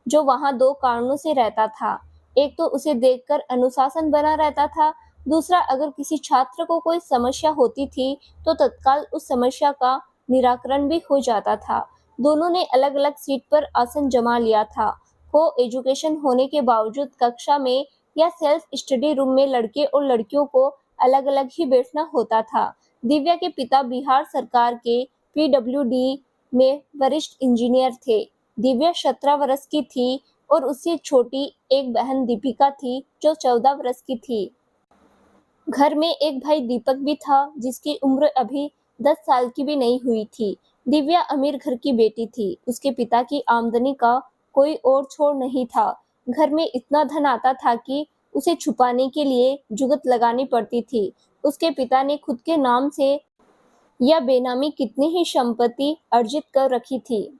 Speaker 1: जो वहां 2 कारणों से रहता था। एक तो उसे देखकर अनुशासन बना रहता था, दूसरा अगर किसी छात्र को कोई समस्या होती थी तो तत्काल उस समस्या का निराकरण भी हो जाता था। दोनों ने अलग अलग सीट पर आसन जमा लिया था। को एजुकेशन होने के बावजूद कक्षा में या सेल्फ स्टडी रूम में लड़के और लड़कियों को अलग अलग ही बैठना होता था। दिव्या के पिता बिहार सरकार के पीडब्ल्यूडी में वरिष्ठ इंजीनियर थे। दिव्या 17 वर्ष की थी और उससे छोटी एक बहन दीपिका थी जो 14 वर्ष की थी। घर में एक भाई दीपक भी था जिसकी उम्र अभी 10 साल की भी नहीं हुई थी। दिव्या अमीर घर की बेटी थी। उसके पिता की आमदनी का कोई और छोर नहीं था। घर में इतना धन आता था कि उसे छुपाने के लिए जुगत लगानी पड़ती थी। उसके पिता ने खुद के नाम से या बेनामी कितनी ही संपत्ति अर्जित कर रखी थी,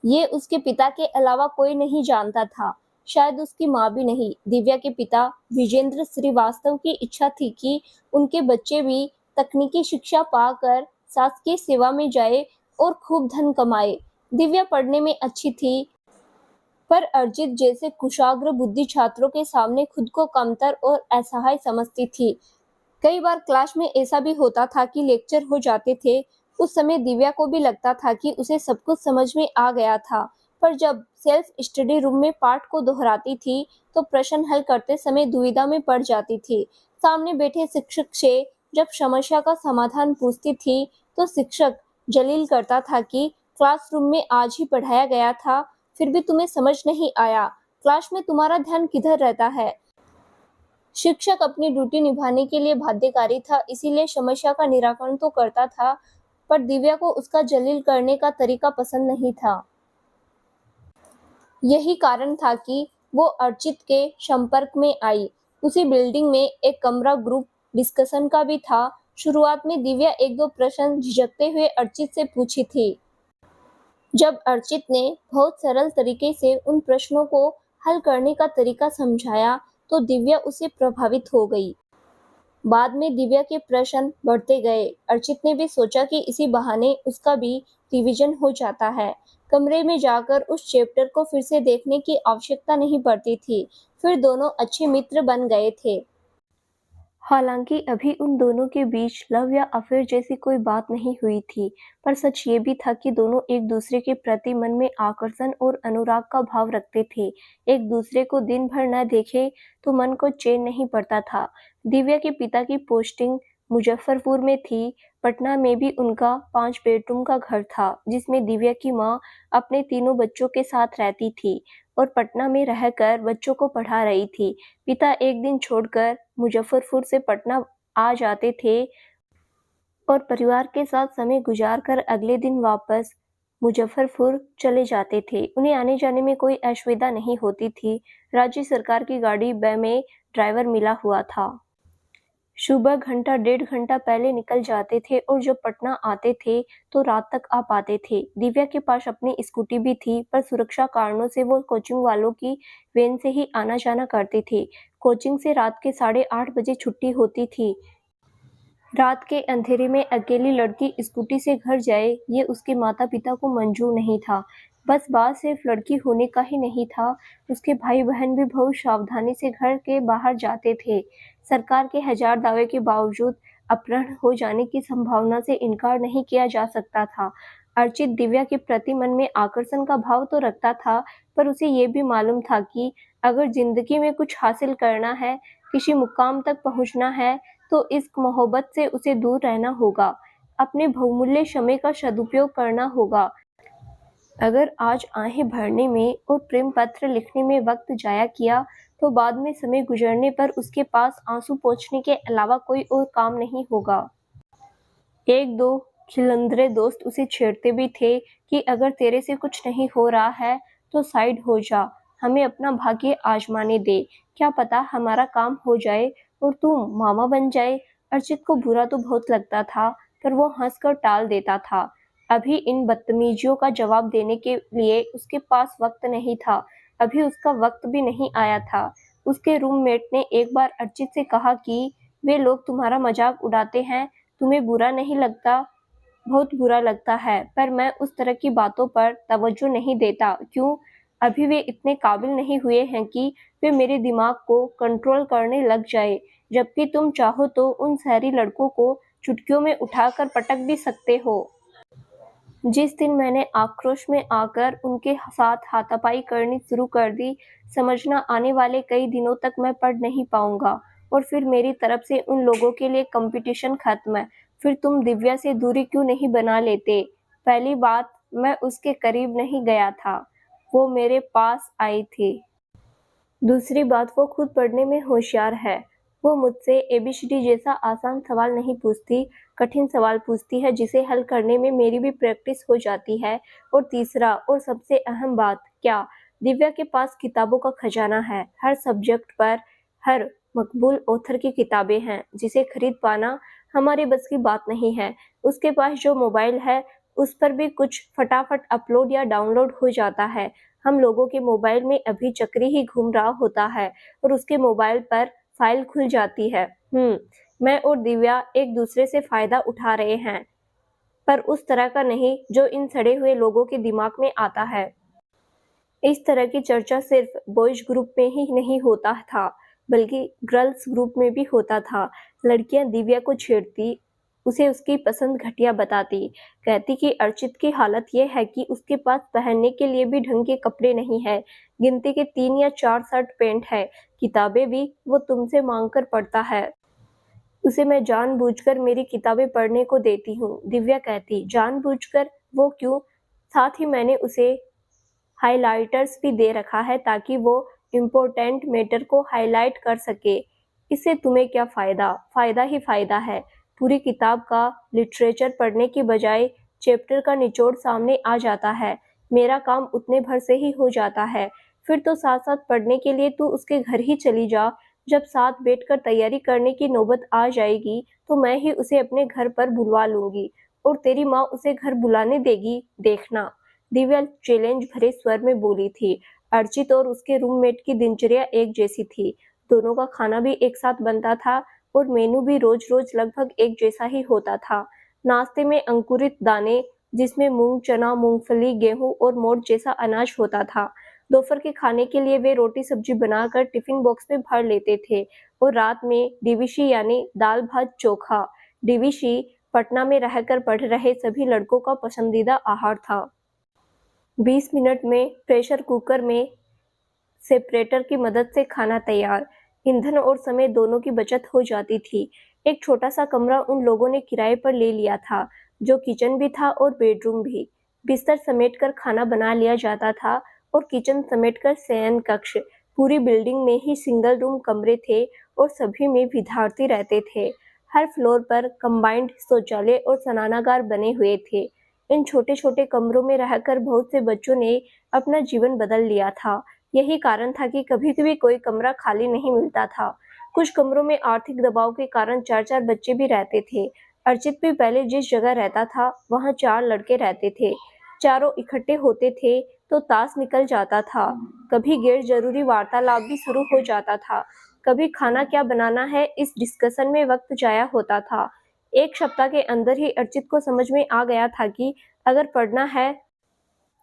Speaker 1: ये उसके पिता के अलावा कोई नहीं जानता था, शायद उसकी माँ भी नहीं। दिव्या के पिता विजेंद्र श्रीवास्तव की इच्छा थी कि उनके बच्चे भी तकनीकी शिक्षा पाकर सास की सेवा में जाए और खूब धन कमाए। दिव्या पढ़ने में अच्छी थी, पर अर्जित जैसे कुशाग्र बुद्धि छात्रों के सामने खुद को कमतर और असहाय समझती थी। कई बार क्लास में ऐसा भी होता था कि लेक्चर हो जाते थे। उस समय दिव्या को भी लगता था कि उसे सब कुछ समझ में आ गया था, पर जब सेल्फ स्टडी रूम में पाठ को दोहराती थी तो प्रश्न हल करते समय दुविधा में पड़ जाती थी। सामने बैठे शिक्षक से जब समस्या का समाधान पूछती थी तो शिक्षक जलील करता था कि क्लासरूम में आज ही पढ़ाया गया था, फिर भी तुम्हें समझ नहीं आया। क्लास में तुम्हारा ध्यान किधर रहता है? शिक्षक अपनी ड्यूटी निभाने के लिए बाध्यकारी था, इसीलिए समस्या का निराकरण तो करता था, पर दिव्या को उसका जलील करने का तरीका पसंद नहीं था। यही कारण था कि वो अर्चित के संपर्क में आई। उसी बिल्डिंग में एक कमरा ग्रुप डिस्कशन का भी था। शुरुआत में दिव्या 1-2 प्रश्न झिझकते हुए अर्चित से पूछी थी। जब अर्चित ने बहुत सरल तरीके से उन प्रश्नों को हल करने का तरीका समझाया तो दिव्या उससे प्रभावित हो गई। बाद में दिव्या के प्रश्न बढ़ते गए। अर्चित ने भी सोचा कि इसी बहाने उसका भी रिवीजन हो जाता है। कमरे में जाकर उस चैप्टर को फिर से देखने की आवश्यकता नहीं पड़ती थी। फिर दोनों अच्छे मित्र बन गए थे। हालांकि अभी उन दोनों के बीच लव या अफेयर जैसी कोई बात नहीं हुई थी, पर सच ये भी था कि दोनों एक दूसरे के प्रति मन में आकर्षण और अनुराग का भाव रखते थे। एक दूसरे को दिन भर न देखे तो मन को चैन नहीं पड़ता था। दिव्या के पिता की पोस्टिंग मुजफ्फरपुर में थी। पटना में भी उनका 5 बेडरूम का घर था, जिसमें दिव्या की माँ अपने तीनों बच्चों के साथ रहती थी और पटना में रहकर बच्चों को पढ़ा रही थी। पिता एक दिन छोड़कर मुजफ्फरपुर से पटना आ जाते थे और परिवार के साथ समय गुजार कर अगले दिन वापस मुजफ्फरपुर चले जाते थे। उन्हें आने जाने में कोई असुविधा नहीं होती थी। राज्य सरकार की गाड़ी में ड्राइवर मिला हुआ था। सुबह घंटा डेढ़ घंटा पहले निकल जाते थे और जब पटना आते थे तो रात तक आ पाते थे। दिव्या के पास अपनी स्कूटी भी थी, पर सुरक्षा कारणों से वो कोचिंग वालों की वैन से ही आना जाना करते थे। कोचिंग से रात के 8:30 बजे छुट्टी होती थी। रात के अंधेरे में अकेली लड़की स्कूटी से घर जाए, ये उसके माता पिता को मंजूर नहीं था। बस बात सिर्फ लड़की होने का ही नहीं था, उसके भाई बहन भी बहुत सावधानी से घर के बाहर जाते थे। सरकार के हजार दावे के बावजूद अपहरण हो जाने की संभावना से इनकार नहीं किया जा सकता था। अर्चित दिव्या के प्रति मन में आकर्षण का भाव तो रखता था, पर उसे ये भी मालूम था कि अगर जिंदगी में कुछ हासिल करना है, किसी मुकाम तक पहुंचना है, तो इस मोहब्बत से उसे दूर रहना होगा। अपने बहुमूल्य समय का सदुपयोग करना होगा। अगर आज आहें भरने में और प्रेम पत्र लिखने में वक्त जाया किया, तो बाद में समय गुजरने पर उसके पास आंसू पोंछने के अलावा कोई और काम नहीं होगा। एक दो खिलंदरे दोस्त उसे छेड़ते भी थे कि अगर तेरे से कुछ नहीं हो रहा है तो साइड हो जा, हमें अपना भाग्य आजमाने दे, क्या पता हमारा काम हो जाए और तू मामा बन जाए। अर्चित को बुरा तो बहुत लगता था, पर वो हंसकर टाल देता था। अभी इन बदतमीजियों का जवाब देने के लिए उसके पास वक्त नहीं था। अभी उसका वक्त भी नहीं आया था। उसके रूममेट ने एक बार अर्चित से कहा कि वे लोग तुम्हारा मजाक उड़ाते हैं, तुम्हें बुरा नहीं लगता? बहुत बुरा लगता है, पर मैं उस तरह की बातों पर तवज्जो नहीं देता। क्यों? अभी वे इतने काबिल नहीं हुए हैं कि वे मेरे दिमाग को कंट्रोल करने लग जाए, जबकि तुम चाहो तो उन शहरी लड़कों को चुटकियों में उठाकर पटक भी सकते हो। जिस दिन मैंने आक्रोश में आकर उनके साथ हाथापाई करनी शुरू कर दी, समझना आने वाले कई दिनों तक मैं पढ़ नहीं पाऊंगा और फिर मेरी तरफ से उन लोगों के लिए कंपटीशन खत्म है। फिर तुम दिव्या से दूरी क्यों नहीं बना लेते? पहली बात, मैं उसके करीब नहीं गया था, वो मेरे पास आई थी। दूसरी बात, वो खुद पढ़ने में होशियार है। वो मुझसे एबीसीडी जैसा आसान सवाल नहीं पूछती, कठिन सवाल पूछती है जिसे हल करने में मेरी भी प्रैक्टिस हो जाती है। और तीसरा और सबसे अहम बात, क्या दिव्या के पास किताबों का खजाना है। हर सब्जेक्ट पर हर मकबूल ऑथर की किताबें हैं, जिसे खरीद पाना हमारे बस की बात नहीं है। उसके पास जो मोबाइल है, उस पर भी कुछ फटाफट अपलोड या डाउनलोड हो जाता है। हम लोगों के मोबाइल में अभी चक्री ही घूम रहा होता है और उसके मोबाइल पर फाइल खुल जाती है। मैं और दिव्या एक दूसरे से फायदा उठा रहे हैं, पर उस तरह का नहीं जो इन सड़े हुए लोगों के दिमाग में आता है। इस तरह की चर्चा सिर्फ बॉयज ग्रुप में ही नहीं होता था, बल्कि गर्ल्स ग्रुप में भी होता था। लड़कियां दिव्या को छेड़ती, उसे उसकी पसंद घटिया बताती, कहती कि अर्चित की हालत यह है कि उसके पास पहनने के लिए भी ढंग के कपड़े नहीं है, गिनती के 3 या 4 शर्ट पैंट है, किताबें भी वो तुमसे मांग कर पढ़ता है। उसे मैं जानबूझकर मेरी किताबें पढ़ने को देती हूँ। दिव्या कहती, जानबूझकर? वो क्यों? साथ ही मैंने उसे हाइलाइटर्स भी दे रखा है ताकि वो इम्पोर्टेंट मैटर को हाईलाइट कर सके। इससे तुम्हें क्या फ़ायदा? फ़ायदा ही फ़ायदा है। पूरी किताब का लिटरेचर पढ़ने की बजाय चैप्टर का निचोड़ सामने आ जाता है। मेरा काम उतने भर से ही हो जाता है। फिर तो साथ साथ पढ़ने के लिए तू उसके घर ही चली जा। जब साथ बैठकर तैयारी करने की नौबत आ जाएगी तो मैं ही उसे अपने घर पर बुलवा लूंगी और तेरी माँ उसे घर बुलाने देगी, देखना। दिव्या चैलेंज भरे स्वर में बोली थी। अर्चित और उसके रूममेट की दिनचर्या एक जैसी थी। दोनों का खाना भी एक साथ बनता था और मेनू भी रोज रोज लगभग एक जैसा ही होता था। नाश्ते में अंकुरित दाने, जिसमें मूंग, चना, मूंगफली, गेहूं और मोठ जैसा अनाज होता था। दोपहर के खाने के लिए वे रोटी सब्जी बनाकर टिफिन बॉक्स में भर लेते थे और रात में डीवीसी यानी दाल भात चोखा। डीवीसी पटना में रहकर पढ़ रहे सभी लड़कों का पसंदीदा आहार था। 20 मिनट में प्रेशर कुकर में सेपरेटर की मदद से खाना तैयार। ईंधन और समय दोनों की बचत हो जाती थी। एक छोटा सा कमरा उन लोगों ने किराए पर ले लिया था, जो किचन भी था और बेडरूम भी। बिस्तर समेटकर खाना बना लिया जाता था और किचन समेटकर शयन कक्ष। पूरी बिल्डिंग में ही सिंगल रूम कमरे थे और सभी में विद्यार्थी रहते थे। हर फ्लोर पर कंबाइंड शौचालय और स्नानागार बने हुए थे। इन छोटे छोटे कमरों में रहकर बहुत से बच्चों ने अपना जीवन बदल लिया था। यही कारण था कि कभी-कभी कोई कमरा खाली नहीं मिलता था। कुछ कमरों में आर्थिक दबाव के कारण 4-4 बच्चे भी रहते थे। अर्चित भी पहले जिस जगह रहता था, वहाँ 4 लड़के रहते थे। चारों इकट्ठे होते थे तो ताश निकल जाता था। कभी गैर जरूरी वार्तालाप भी शुरू हो जाता था। कभी खाना क्या बनाना है, इस डिस्कशन में वक्त जाया होता था। एक सप्ताह के अंदर ही अर्चित को समझ में आ गया था कि अगर पढ़ना है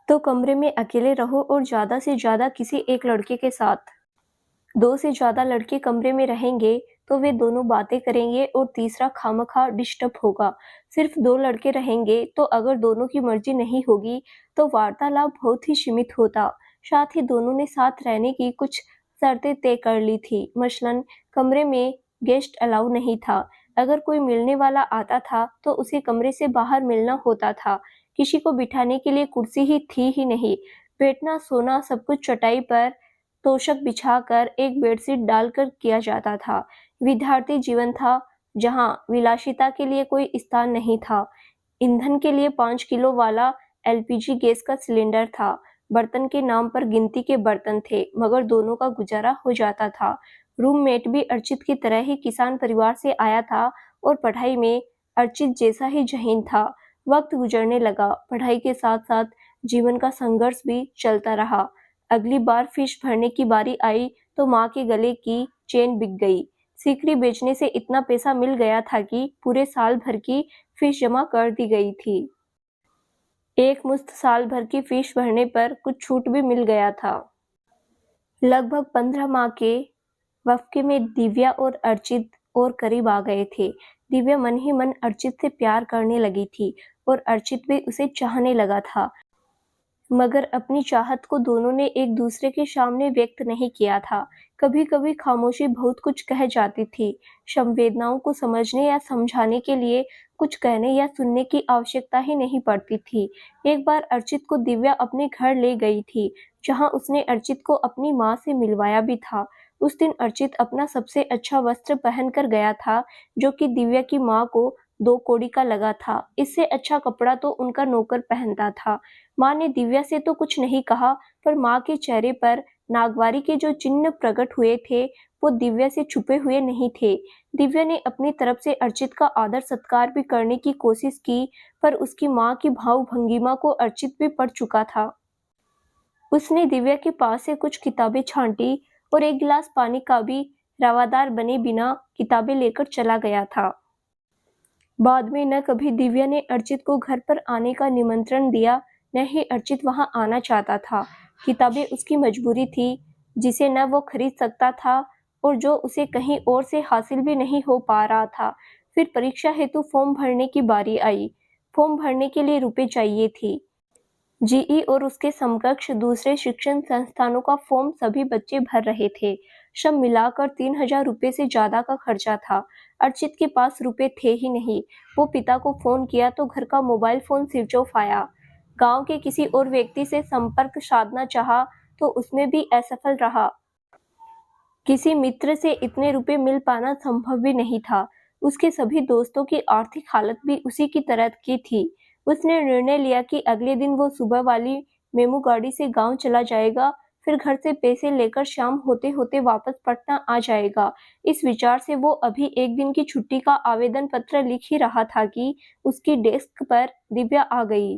Speaker 1: तो कमरे में अकेले रहो और ज़्यादा से ज़्यादा किसी एक लड़के के साथ। 2 से ज़्यादा लड़के कमरे में रहेंगे तो वे दोनों बातें करेंगे और तीसरा खामखा डिस्टर्ब होगा। सिर्फ 2 लड़के रहेंगे तो अगर दोनों की मर्जी नहीं होगी तो वार्तालाप बहुत ही सीमित होता। साथ ही दोनों ने साथ रहने की कुछ शर्तें तय कर ली थी। मसलन कमरे में गेस्ट अलाउ नहीं था। अगर कोई मिलने वाला आता था तो उसे कमरे से बाहर मिलना होता था। किसी को बिठाने के लिए कुर्सी ही थी ही नहीं। बैठना सोना सब कुछ चटाई पर तोशक बिछाकर एक बेडशीट डालकर किया जाता था। विद्यार्थी जीवन था जहाँ विलासिता के लिए कोई स्थान नहीं था। ईंधन के लिए 5 किलो वाला एलपीजी गैस का सिलेंडर था। बर्तन के नाम पर गिनती के बर्तन थे, मगर दोनों का गुजारा हो जाता था। रूममेट भी अर्चित की तरह ही किसान परिवार से आया था और पढ़ाई में अर्चित जैसा ही ज़हीन था। वक्त गुजरने लगा, पढ़ाई के साथ साथ जीवन का संघर्ष भी चलता रहा। अगली बार फिश भरने की बारी आई तो माँ के गले की चेन बिक गई। सीकरी बेचने से इतना पैसा मिल गया था कि पूरे साल भर की फीस जमा कर दी गई थी। एक मुश्त साल भर की फीस भरने पर कुछ छूट भी मिल गया था। लगभग 15 माह के वक्फे में दिव्या और अर्चित और करीब आ गए थे। दिव्या मन ही मन अर्चित से प्यार करने लगी थी और अर्चित भी उसे चाहने लगा था, मगर अपनी चाहत को दोनों ने एक दूसरे के सामने व्यक्त नहीं किया था। कभी-कभी खामोशी बहुत कुछ कह जाती थी। संवेदनाओं को समझने या समझाने के लिए कुछ कहने या सुनने की आवश्यकता ही नहीं पड़ती थी। एक बार अर्चित को दिव्या अपने घर ले गई थी, जहां उसने अर्चित को अपनी माँ से मिलवाया भी था। उस दिन अर्चित अपना सबसे अच्छा वस्त्र पहनकर गया था, जो कि दिव्या की माँ को 2 कौड़ी का लगा था। इससे अच्छा कपड़ा तो उनका नौकर पहनता था। माँ ने दिव्या से तो कुछ नहीं कहा, पर माँ के चेहरे पर नागवारी के जो चिन्ह प्रकट हुए थे, वो दिव्या से छुपे हुए नहीं थे। दिव्या ने अपनी तरफ से अर्चित का आदर सत्कार भी करने की कोशिश की, पर उसकी माँ की भाव भंगिमा को अर्चित भी पड़ चुका था। उसने दिव्या के पास से कुछ किताबें छांटी और एक गिलास पानी का भी रवादार बने बिना किताबें लेकर चला गया था। बाद में न कभी दिव्या ने अर्चित को घर पर आने का निमंत्रण दिया, न ही अर्चित वहां आना चाहता था। किताबें उसकी मजबूरी थी, जिसे न वो खरीद सकता था और जो उसे कहीं और से हासिल भी नहीं हो पा रहा था। फिर परीक्षा हेतु फॉर्म भरने की बारी आई। फॉर्म भरने के लिए रुपए चाहिए थी। जीई और उसके समकक्ष दूसरे शिक्षण संस्थानों का फॉर्म सभी बच्चे भर रहे थे। सब मिलाकर 3000 रुपये से ज्यादा का खर्चा था। अर्चित के पास रुपए थे ही नहीं। वो पिता को फोन किया तो घर का मोबाइल फोन स्विच ऑफ आया। गांव के किसी और व्यक्ति से संपर्क साधना चाहा तो उसमें भी असफल रहा। किसी मित्र से इतने रुपए मिल पाना संभव भी नहीं था। उसके सभी दोस्तों की आर्थिक हालत भी उसी की तरह की थी। उसने निर्णय लिया कि अगले दिन वो सुबह वाली मेमू गाड़ी से गांव चला जाएगा, फिर घर से पैसे लेकर शाम होते होते वापस पटना आ जाएगा। इस विचार से वो अभी एक दिन की छुट्टी का आवेदन पत्र लिख ही रहा था कि उसकी डेस्क पर दिव्या आ गई।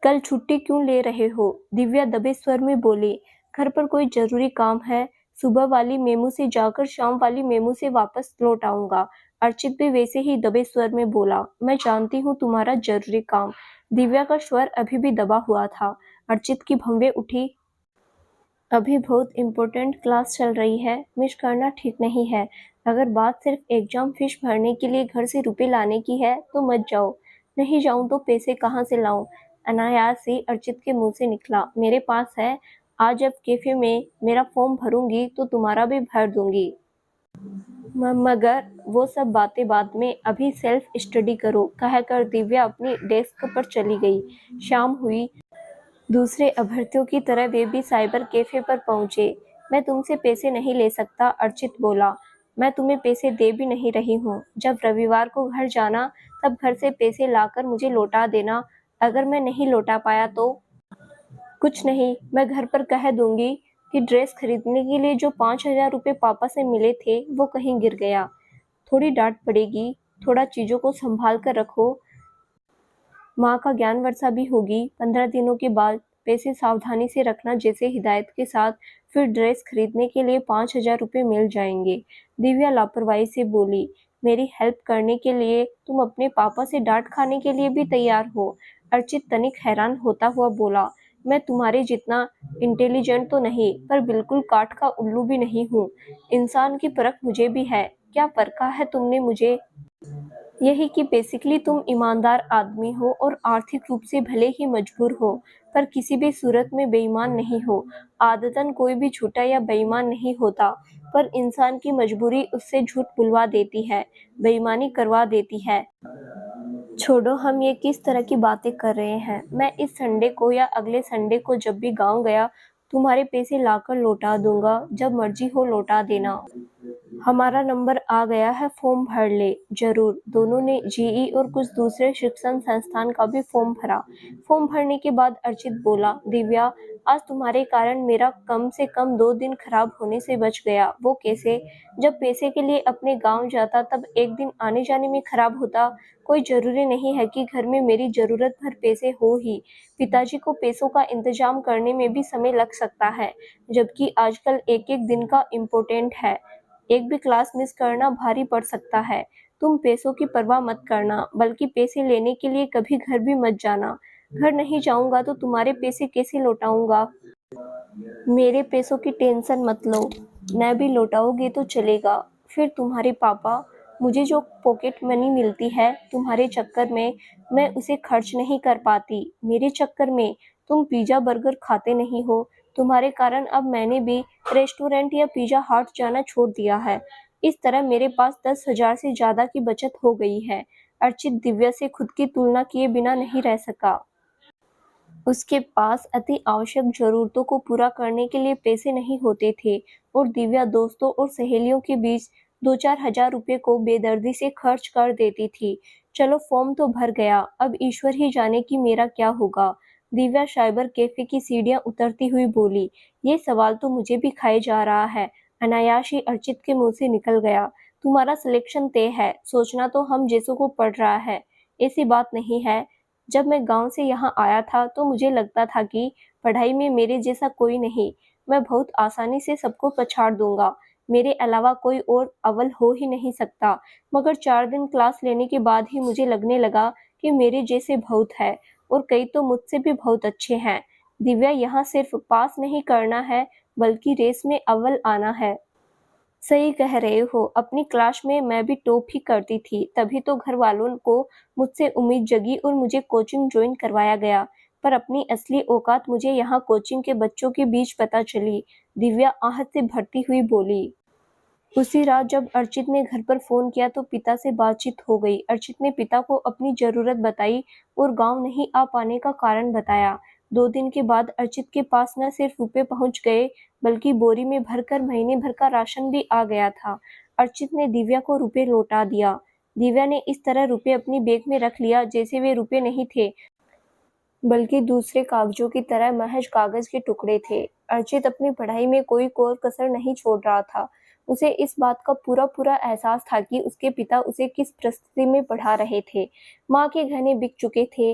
Speaker 1: कल छुट्टी क्यों ले रहे हो? दिव्या दबे स्वर में बोली। घर पर कोई जरूरी काम है। सुबह वाली मेमू से जाकर शाम वाली मेमू से वापस लौट आऊंगा। अर्चित भी वैसे ही दबे स्वर में बोला। मैं जानती हूँ तुम्हारा जरूरी काम। दिव्या का स्वर अभी भी दबा हुआ था। अर्चित की भंवे उठी। अभी बहुत इम्पोर्टेंट क्लास चल रही है, मिस करना ठीक नहीं है। अगर बात सिर्फ एग्जाम फीस भरने के लिए घर से रुपए लाने की है तो मत जाओ। नहीं जाऊं तो पैसे कहाँ से लाऊं? अनायास ही अर्चित के मुंह से निकला। मेरे पास है। आज जब कैफे में मेरा फॉर्म भरूंगी तो तुम्हारा भी भर दूंगी। मगर वो सब बातें बाद में, अभी सेल्फ स्टडी करो, कहकर दिव्या अपनी डेस्क पर चली गई। शाम हुई। दूसरे अभ्यर्थियों की तरह वे भी साइबर कैफे पर पहुंचे। मैं तुमसे पैसे नहीं ले सकता, अर्चित बोला। मैं तुम्हें पैसे दे भी नहीं रही हूँ। जब रविवार को घर जाना तब घर से पैसे लाकर मुझे लौटा देना। अगर मैं नहीं लौटा पाया तो कुछ नहीं, मैं घर पर कह दूंगी कि ड्रेस खरीदने के लिए जो 5,000 रुपये पापा से मिले थे वो कहीं गिर गया। थोड़ी डांट पड़ेगी। थोड़ा चीजों को संभाल कर रखो। माँ का ज्ञान वर्षा भी होगी। 15 दिनों के बाद पैसे सावधानी से रखना जैसे हिदायत के साथ। फिर ड्रेस खरीदने के लिए 5,000 रुपये मिल जाएंगे। दिव्या लापरवाही से बोली। मेरी हेल्प करने के लिए तुम अपने पापा से डांट खाने के लिए भी तैयार हो? अर्चित तनिक हैरान होता हुआ बोला। मैं तुम्हारे जितना इंटेलिजेंट तो नहीं, पर बिल्कुल काठ का उल्लू भी नहीं हूँ। इंसान की परख मुझे भी है। क्या परखा है तुमने मुझे? यही कि बेसिकली तुम ईमानदार आदमी हो और आर्थिक रूप से भले ही मजबूर हो, पर किसी भी सूरत में बेईमान नहीं हो। आदतन कोई भी झूठा या बेईमान नहीं होता, पर इंसान की मजबूरी उससे झूठ बुलवा देती है, बेईमानी करवा देती है। छोड़ो, हम ये किस तरह की बातें कर रहे हैं। मैं इस संडे को या अगले संडे को जब भी गांव गया तुम्हारे पैसे लाकर लौटा दूंगा। जब मर्जी हो लौटा देना। हमारा नंबर आ गया है, फॉर्म भर ले। जरूर। दोनों ने जीई और कुछ दूसरे शिक्षण संस्थान का भी फॉर्म भरा। फॉर्म भरने के बाद अर्चित बोला। दिव्या, आज तुम्हारे कारण मेरा कम से कम 2 दिन खराब होने से बच गया। वो कैसे? जब पैसे के लिए अपने गांव जाता तब एक दिन आने जाने में खराब होता। कोई जरूरी नहीं है कि घर में मेरी जरूरत भर पैसे हो ही। पिताजी को पैसों का इंतजाम करने में भी समय लग सकता है, जबकि आजकल एक एक दिन का इम्पोर्टेंट है। एक भी क्लास मिस करना भारी पड़ सकता है। तुम पैसों की परवाह मत करना, बल्कि पैसे लेने के लिए कभी घर भी मत जाना। घर नहीं जाऊंगा तो तुम्हारे पैसे कैसे लौटाऊंगा? मेरे पैसों की टेंशन मत लो। न भी लौटाओगे तो चलेगा। फिर तुम्हारे पापा, मुझे जो पॉकेट मनी मिलती है तुम्हारे चक्कर में, मैं उसे खर्च नहीं कर पाती। मेरे चक्कर में तुम पिज्जा बर्गर खाते नहीं हो। तुम्हारे कारण अब मैंने भी रेस्टोरेंट या पिज्जा हट जाना छोड़ दिया है। इस तरह मेरे पास 10,000 से ज्यादा की बचत हो गई है। अर्चित दिव्या से खुद की तुलना किए बिना नहीं रह सका। उसके पास अति आवश्यक जरूरतों को पूरा करने के लिए पैसे नहीं होते थे, और दिव्या दोस्तों और सहेलियों के बीच 2-4 हजार रुपये को बेदर्दी से खर्च कर देती थी। चलो, फॉर्म तो भर गया, अब ईश्वर ही जाने कि मेरा क्या होगा। दिव्या साइबर कैफे की सीढ़ियां उतरती हुई बोली। ये सवाल तो मुझे भी खाए जा रहा है। अनायास ही अर्चित के मुंह से निकल गया। तुम्हारा सिलेक्शन तय है। सोचना तो हम जैसों को पड़ रहा है। ऐसी बात नहीं है। जब मैं गांव से यहाँ आया था तो मुझे लगता था कि पढ़ाई में मेरे जैसा कोई नहीं। मैं बहुत आसानी से सबको पछाड़ दूंगा। मेरे अलावा कोई और अव्वल हो ही नहीं सकता। मगर 4 दिन क्लास लेने के बाद ही मुझे लगने लगा कि मेरे जैसे बहुत है, और कई तो मुझसे भी बहुत अच्छे हैं। दिव्या, यहाँ सिर्फ पास नहीं करना है, बल्कि रेस में अव्वल आना है। सही कह रहे हो। अपनी क्लास में मैं भी टॉप ही करती थी, तभी तो घर वालों को मुझसे उम्मीद जगी और मुझे कोचिंग ज्वाइन करवाया गया। पर अपनी असली औकात मुझे यहाँ कोचिंग के बच्चों के बीच पता चली। दिव्या आहत से भरती हुई बोली। उसी रात जब अर्चित ने घर पर फोन किया तो पिता से बातचीत हो गई। अर्चित ने पिता को अपनी जरूरत बताई और गांव नहीं आ पाने का कारण बताया। 2 दिन के बाद अर्चित के पास न सिर्फ रुपए पहुंच गए, बल्कि बोरी में भरकर महीने भर का राशन भी आ गया था। अर्चित ने दिव्या को रुपए लौटा दिया। दिव्या ने इस तरह रुपए अपनी बैग में रख लिया जैसे वे रुपए नहीं थे, बल्कि दूसरे कागजों की तरह महज कागज के टुकड़े थे। अर्चित अपनी पढ़ाई में कोई कोर कसर नहीं छोड़ रहा था। उसे इस बात का पूरा पूरा एहसास था कि उसके पिता उसे किस परिस्थिति में पढ़ा रहे थे। माँ के गहने बिक चुके थे,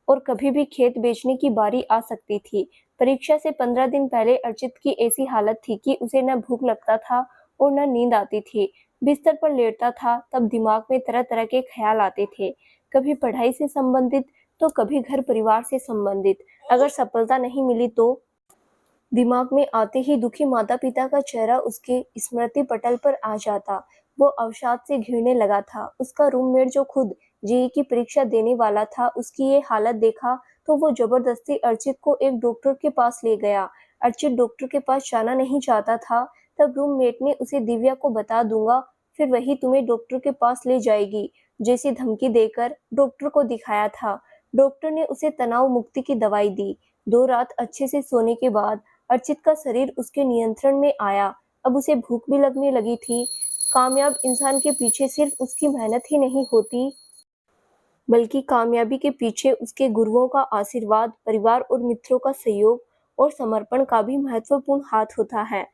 Speaker 1: और कभी भी खेत बेचने की बारी आ सकती थी। परीक्षा से 15 दिन पहले अर्चित की ऐसी हालत थी कि उसे न भूख लगता था और न नींद आती थी। बिस्तर पर लेटता था तब दिमाग में तरह-तरह के ख्याल आते थे, कभी पढ़ाई से संबंधित तो कभी घर परिवार से संबंधित। अगर सफलता नहीं मिली तो दिमाग में आते ही दुखी माता-पिता का चेहरा उसके स्मृति पटल पर आ जाता। वो अवसाद से घिरने लगा था। उसका रूममेट जो खुद जेईई की परीक्षा देने वाला था, उसकी ये हालत देखा तो वो जबरदस्ती अर्चित को एक डॉक्टर के पास ले गया। अर्चित डॉक्टर के पास जाना नहीं चाहता था, तब रूममेट ने उसे दिव्या को बता दूंगा, फिर वही तुम्हें डॉक्टर के पास ले जाएगी, जैसी धमकी देकर डॉक्टर को दिखाया था। डॉक्टर ने उसे तनाव मुक्ति की दवाई दी। 2 रात अच्छे से सोने के बाद अर्चित का शरीर उसके नियंत्रण में आया। अब उसे भूख भी लगने लगी थी। कामयाब इंसान के पीछे सिर्फ उसकी मेहनत ही नहीं होती, बल्कि कामयाबी के पीछे उसके गुरुओं का आशीर्वाद, परिवार और मित्रों का सहयोग और समर्पण का भी महत्वपूर्ण हाथ होता है।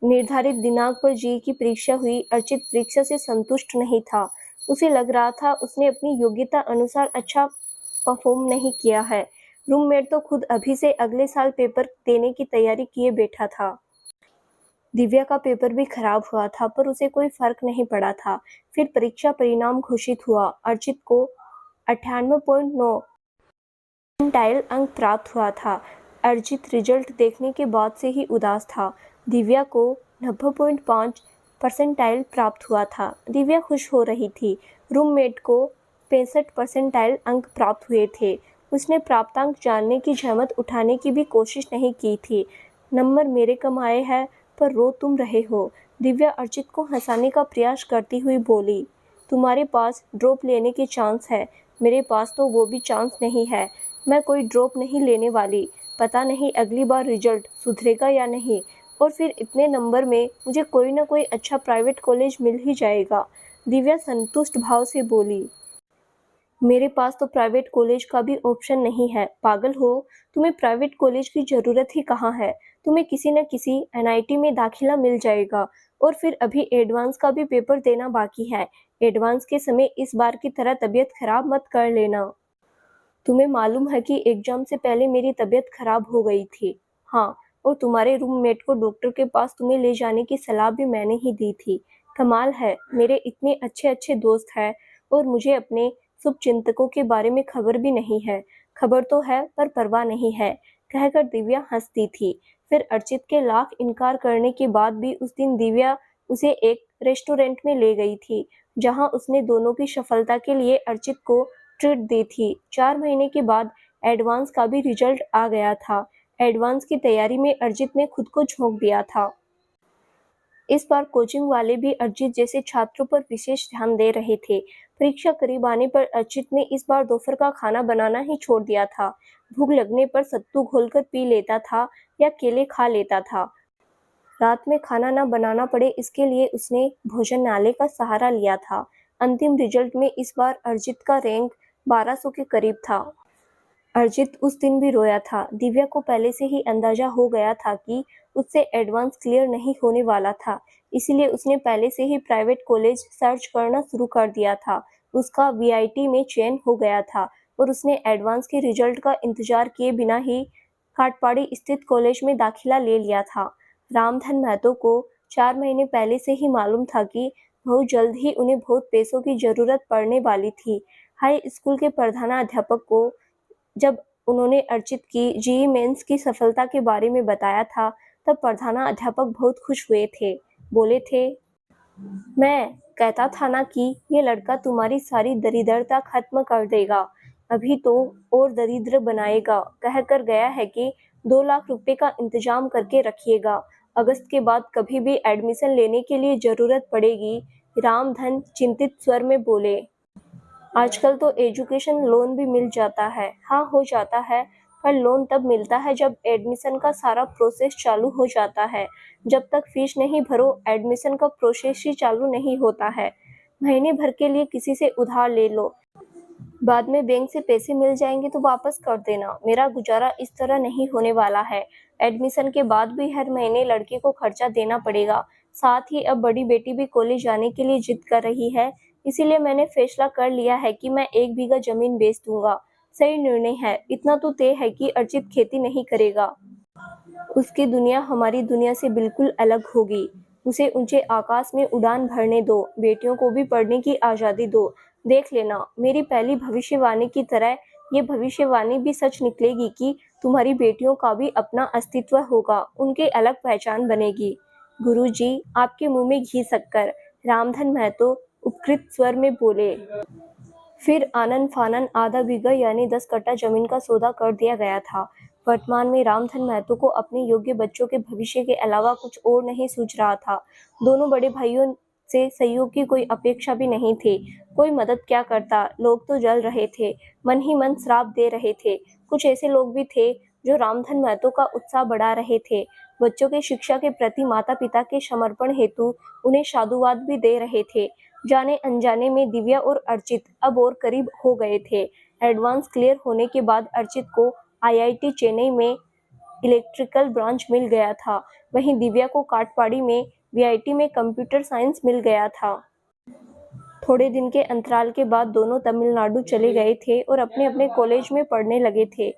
Speaker 1: निर्धारित दिनांक पर जेईई की परीक्षा हुई। अर्चित परीक्षा से संतुष्ट नहीं था। उसे लग रहा था उसने अपनी योग्यता अनुसार अच्छा परफॉर्म नहीं किया है। रूममेट तो खुद अभी से अगले साल पेपर देने की तैयारी किए बैठा था। दिव्या का पेपर भी खराब हुआ था, पर उसे कोई फर्क नहीं पड़ा था। फिर परीक्षा परिणाम घोषित हुआ। अर्चित को 98.9 परसेंटाइल अंक प्राप्त हुआ था। अर्जित रिजल्ट देखने के बाद से ही उदास था। दिव्या को 90.5 परसेंटाइल प्राप्त हुआ था। दिव्या खुश हो रही थी। रूममेट को 65 परसेंटाइल अंक प्राप्त हुए थे। उसने प्राप्तांक जानने की जहमत उठाने की भी कोशिश नहीं की थी। नंबर मेरे कम आए हैं, पर रो तुम रहे हो, दिव्या अर्चित को हंसाने का प्रयास करती हुई बोली। तुम्हारे पास ड्रॉप लेने के चांस है, मेरे पास तो वो भी चांस नहीं है। मैं कोई ड्रॉप नहीं लेने वाली। पता नहीं अगली बार रिजल्ट सुधरेगा या नहीं, और फिर इतने नंबर में मुझे कोई ना कोई अच्छा प्राइवेट कॉलेज मिल ही जाएगा, दिव्या संतुष्ट भाव से बोली। मेरे पास तो प्राइवेट कॉलेज का भी ऑप्शन नहीं है। पागल हो, तुम्हें प्राइवेट कॉलेज की ज़रूरत ही कहाँ है। तुम्हें किसी न किसी एनआईटी में दाखिला मिल जाएगा, और फिर अभी एडवांस का भी पेपर देना बाकी है। एडवांस के समय इस बार की तरह तबीयत खराब मत कर लेना। तुम्हें मालूम है कि एग्जाम से पहले मेरी तबीयत खराब हो गई थी। हाँ, और तुम्हारे रूममेट को डॉक्टर के पास तुम्हें ले जाने की सलाह भी मैंने ही दी थी। कमाल है, मेरे इतने अच्छे अच्छे दोस्त हैं और मुझे अपने शुभचिंतकों के बारे में खबर भी नहीं है। खबर तो है पर परवाह नहीं है, कहकर दिव्या हंसती थी। फिर अर्चित के लाख इनकार करने के बाद भी उस दिन दिव्या उसे एक रेस्टोरेंट में ले गई थी, जहां उसने दोनों की सफलता के लिए अर्चित को ट्रीट दी थी। 4 महीने के बाद एडवांस का भी रिजल्ट आ गया था। एडवांस की तैयारी में अर्जित ने खुद को झोंक दिया था। इस बार कोचिंग वाले भी अर्जित जैसे छात्रों पर विशेष ध्यान दे रहे थे। परीक्षा करीब आने पर अर्जित ने इस बार दोपहर का खाना बनाना ही छोड़ दिया था। भूख लगने पर सत्तू घोलकर पी लेता था या केले खा लेता था। रात में खाना न बनाना पड़े, इसके लिए उसने भोजनालय का सहारा लिया था। अंतिम रिजल्ट में इस बार अर्जित का रैंक 1200 के करीब था। अर्जित उस दिन भी रोया था। दिव्या को पहले से ही अंदाजा हो गया था कि उससे एडवांस क्लियर नहीं होने वाला था, इसीलिए उसने पहले से ही प्राइवेट कॉलेज सर्च करना शुरू कर दिया था। उसका वीआईटी में चयन हो गया था और उसने एडवांस के रिजल्ट का इंतजार किए बिना ही काटपाड़ी स्थित कॉलेज में दाखिला ले लिया था। रामधन महतो को 4 महीने पहले से ही मालूम था कि बहुत जल्द ही उन्हें बहुत पैसों की जरूरत पड़ने वाली थी। हाई स्कूल के प्रधानाध्यापक को जब उन्होंने अर्चित की जेईई मेंस की सफलता के बारे में बताया था, तब प्रधानाध्यापक बहुत खुश हुए थे। बोले थे, मैं कहता था ना कि ये लड़का तुम्हारी सारी दरिद्रता खत्म कर देगा, अभी तो और दरिद्र बनाएगा। कहकर गया है कि 2 लाख रुपए का इंतजाम करके रखिएगा। अगस्त के बाद कभी भी एडमिशन लेने के लिए जरूरत पड़ेगी। रामधन चिंतित स्वर में बोले। आजकल तो एजुकेशन लोन भी मिल जाता है। हाँ, हो जाता है, पर लोन तब मिलता है जब एडमिशन का सारा प्रोसेस चालू हो जाता है। जब तक फीस नहीं भरो, एडमिशन का प्रोसेस ही चालू नहीं होता है। महीने भर के लिए किसी से उधार ले लो, बाद में बैंक से पैसे मिल जाएंगे तो वापस कर देना। मेरा गुजारा इस तरह नहीं होने वाला है। एडमिशन के बाद भी हर महीने लड़के को खर्चा देना पड़ेगा। साथ ही अब बड़ी बेटी भी कॉलेज जाने के लिए जिद कर रही है, इसीलिए मैंने फैसला कर लिया है कि मैं 1 बीघा जमीन बेच दूंगा। सही निर्णय है। इतना तो तय है कि अर्चित खेती नहीं करेगा। उसकी दुनिया हमारी दुनिया से बिल्कुल अलग होगी। उसे ऊंचे आकाश में उड़ान भरने दो, बेटियों को भी पढ़ने की आज़ादी दो। देख लेना, मेरी पहली भविष्यवाणी की तरह ये भविष्यवाणी भी सच निकलेगी कि तुम्हारी बेटियों का भी अपना अस्तित्व होगा, उनके अलग पहचान बनेगी। गुरुजी, आपके मुंह में घी शक्कर, रामधन महतो उपकृत स्वर में बोले। फिर आनन फानन आधा बीघा यानी 10 कट्टा जमीन का सौदा कर दिया गया था। वर्तमान में रामधन महतो को अपने योग्य बच्चों के भविष्य के अलावा कुछ और नहीं सूझ रहा था। दोनों बड़े भाइयों से सहयोग की कोई अपेक्षा भी नहीं थी। कोई मदद क्या करता, लोग तो जल रहे थे, मन ही मन श्राप दे रहे थे। कुछ ऐसे लोग भी थे जो रामधन महतो का उत्साह बढ़ा रहे थे। बच्चों की शिक्षा के प्रति माता पिता के समर्पण हेतु उन्हें साधुवाद भी दे रहे थे। जाने अनजाने में दिव्या और अर्चित अब और करीब हो गए थे। एडवांस क्लियर होने के बाद अर्चित को आईआईटी चेन्नई में इलेक्ट्रिकल ब्रांच मिल गया था, वहीं दिव्या को काटपाड़ी में वीआईटी में कंप्यूटर साइंस मिल गया था। थोड़े दिन के अंतराल के बाद दोनों तमिलनाडु चले गए थे और अपने अपने कॉलेज में पढ़ने लगे थे।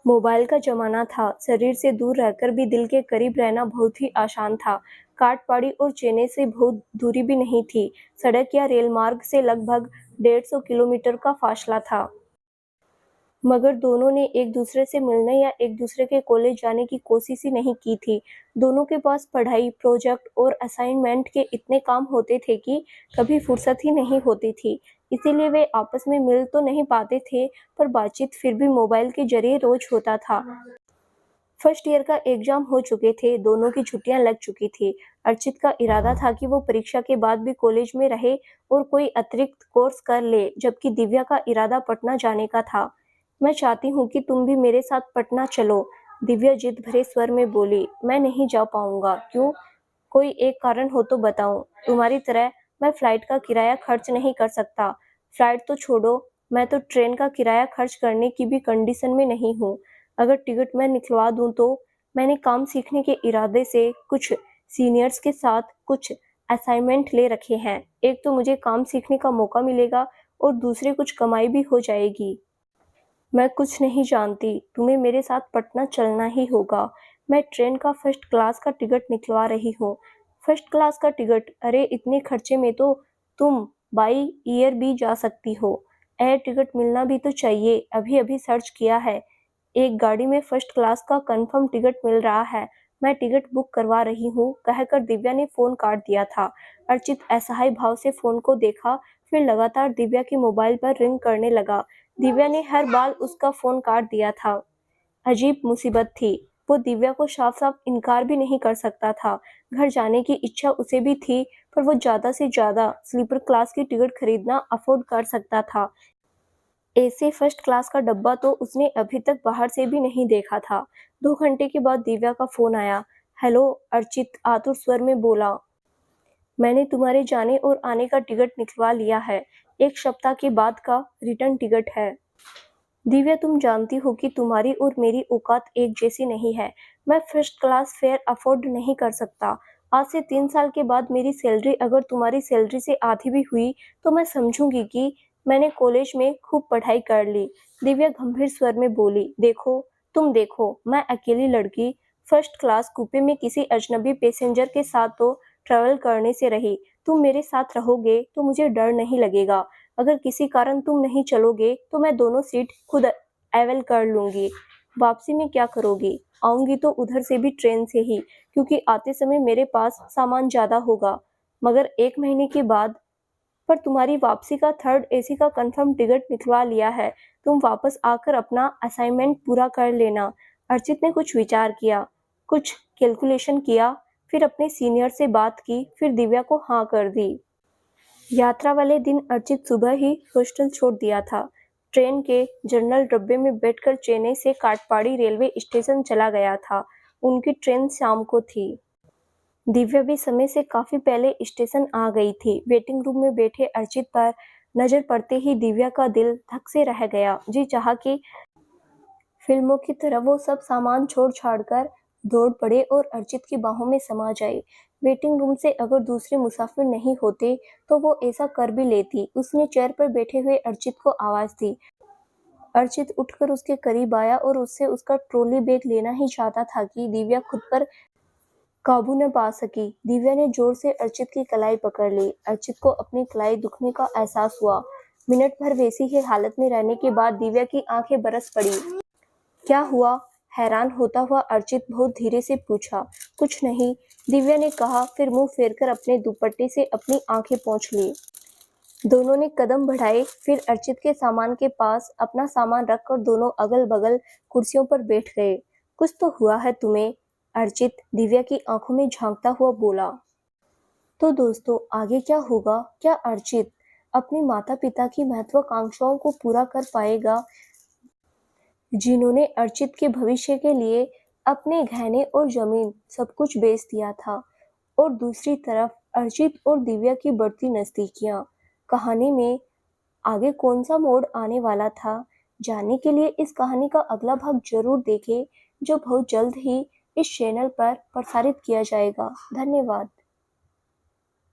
Speaker 1: मोबाइल का जमाना था, शरीर से दूर रहकर भी दिल के करीब रहना बहुत ही आसान था। काटपाड़ी और चेन्नई से बहुत दूरी भी नहीं थी, सड़क या रेल मार्ग से लगभग 150 किलोमीटर का फासला था। मगर दोनों ने एक दूसरे से मिलने या एक दूसरे के कॉलेज जाने की कोशिश ही नहीं की थी। दोनों के पास पढ़ाई, प्रोजेक्ट और असाइनमेंट के इतने काम होते थे कि कभी फुर्सत ही नहीं होती थी। इसीलिए वे आपस में मिल तो नहीं पाते थे, पर बातचीत फिर भी मोबाइल के जरिए रोज होता था। फर्स्ट ईयर का एग्जाम हो चुके थे, दोनों की छुट्टियां लग चुकी थी। अर्चित का इरादा था कि वो परीक्षा के बाद भी कॉलेज में रहे और कोई अतिरिक्त कोर्स कर ले, जबकि दिव्या का इरादा पटना जाने का था। मैं चाहती हूँ कि तुम भी मेरे साथ पटना चलो, दिव्या जिद भरे स्वर में बोली। मैं नहीं जा पाऊंगा। क्यों? कोई एक कारण हो तो बताओ। तुम्हारी तरह मैं फ्लाइट का किराया खर्च नहीं कर सकता। फ्लाइट तो छोड़ो, मैं तो ट्रेन का किराया खर्च करने की भी कंडीशन में नहीं हूँ। अगर टिकट मैं निकलवा दूँ तो मैंने काम सीखने के इरादे से कुछ सीनियर्स के साथ कुछ असाइनमेंट ले रखे हैं। एक तो मुझे काम सीखने का मौका मिलेगा और दूसरे कुछ कमाई भी हो जाएगी। मैं कुछ नहीं जानती, तुम्हें मेरे साथ पटना चलना ही होगा। मैं ट्रेन का फर्स्ट क्लास का टिकट निकलवा रही हूँ। फर्स्ट क्लास का टिकट? अरे इतने खर्चे में तो तुम बाई ईयर भी जा सकती हो। एयर टिकट मिलना भी तो चाहिए, अभी अभी सर्च किया है, एक गाड़ी में फर्स्ट क्लास का कंफर्म टिकट मिल रहा है। मैं टिकट बुक करवा रही हूँ, कहकर दिव्या ने फोन काट दिया था। अर्चित असहाय भाव से फोन को देखा, फिर लगातार दिव्या के मोबाइल पर रिंग करने लगा। दिव्या ने हर बार उसका फोन काट दिया था। अजीब मुसीबत थी, वो दिव्या को साफ साफ इनकार भी नहीं कर सकता था। घर जाने की इच्छा उसे भी थी, पर वो ज्यादा से ज्यादा स्लीपर क्लास की टिकट खरीदना अफोर्ड कर सकता था। ऐसे फर्स्ट क्लास का डब्बा तो उसने अभी तक बाहर से भी नहीं देखा था। 2 घंटे के बाद दिव्या का फोन आया। हेलो, अर्चित आतुर स्वर में बोला। मैंने तुम्हारे जाने और आने का टिकट निकलवा लिया है। 1 सप्ताह के बाद का रिटर्न टिकट है। दिव्या, तुम जानती हो कि तुम्हारी और मेरी औकात एक जैसी नहीं है। मैं फर्स्ट क्लास फेयर अफोर्ड नहीं कर सकता। आज से 3 साल के बाद मेरी सैलरी अगर तुम्हारी सैलरी से आधी भी हुई तो मैं समझूंगी कि मैंने कॉलेज में खूब पढ़ाई कर ली। दिव्या गंभीर स्वर में बोली। देखो, तुम देखो, मैं अकेली लड़की फर्स्ट क्लास कूपे में किसी अजनबी पैसेंजर के साथ तो ट्रैवल करने से रही। तुम मेरे साथ रहोगे तो मुझे डर नहीं लगेगा। अगर किसी कारण तुम नहीं चलोगे तो मैं दोनों सीट खुद अवेल कर लूंगी। वापसी में क्या करोगी? आऊंगी तो उधर से भी ट्रेन से ही, क्योंकि आते समय मेरे पास सामान ज्यादा होगा। मगर 1 महीने के बाद? पर तुम्हारी वापसी का 3rd एसी का कंफर्म टिकट निकलवा लिया है। तुम वापस आकर अपना असाइनमेंट पूरा कर लेना। अर्चित ने कुछ विचार किया, कुछ कैलकुलेशन किया, फिर अपने सीनियर से बात की, फिर दिव्या को हाँ कर दी। यात्रा वाले दिन अर्चित सुबह ही हॉस्टल छोड़ दिया था। ट्रेन के जनरल डब्बे में बैठकर चेन्नई से काटपाड़ी रेलवे स्टेशन चला गया था। उनकी ट्रेन शाम को थी। दिव्या भी समय से काफी पहले स्टेशन आ गई थी। वेटिंग रूम में बैठे अर्चित पर नजर पड़ते ही दिव्या का दिल धक से रह गया। जी चाहा कि फिल्मों की तरह वो सब सामान छोड़ छाड़ कर दौड़ पड़े और अर्चित की बाहों में समा जाए। वेटिंग रूम से अगर दूसरे मुसाफिर नहीं होते तो वो ऐसा कर भी लेती। उसने चेयर पर बैठे हुए अर्चित को आवाज दी। अर्चित उठकर उसके करीब आया और उससे उसका ट्रॉली बैग लेना ही चाहता था कि दिव्या खुद पर काबू न पा सकी। दिव्या ने जोर से अर्चित की कलाई पकड़ ली। अर्चित को अपनी कलाई दुखने का एहसास हुआ। मिनट भर वैसी ही हालत में रहने के बाद दिव्या की आंखें बरस पड़ी। क्या हुआ? हैरान होता हुआ अर्चित बहुत धीरे से पूछा। कुछ नहीं, दिव्या ने कहा, फिर मुंह फेरकर अपने दुपट्टे से अपनी आंखें पोंछ ली। दोनों ने कदम बढ़ाए, फिर अर्चित के सामान के पास अपना सामान रखकर दोनों अगल बगल कुर्सियों पर बैठ गए। कुछ तो हुआ है तुम्हें? अर्चित दिव्या की आंखों में झांकता हुआ बोला। तो दोस्तों आगे क्या होगा? क्या अर्चित अपने माता पिता की महत्वाकांक्षाओं को पूरा कर पाएगा, जिन्होंने अर्चित के भविष्य के लिए अपने गहने और जमीन सब कुछ बेच दिया था? और दूसरी तरफ अर्चित और दिव्या की बढ़ती नजदीकियां। कहानी में आगे कौन सा मोड़ आने वाला था, जानने के लिए इस कहानी का अगला भाग जरूर देखें, जो बहुत जल्द ही इस चैनल पर प्रसारित किया जाएगा। धन्यवाद।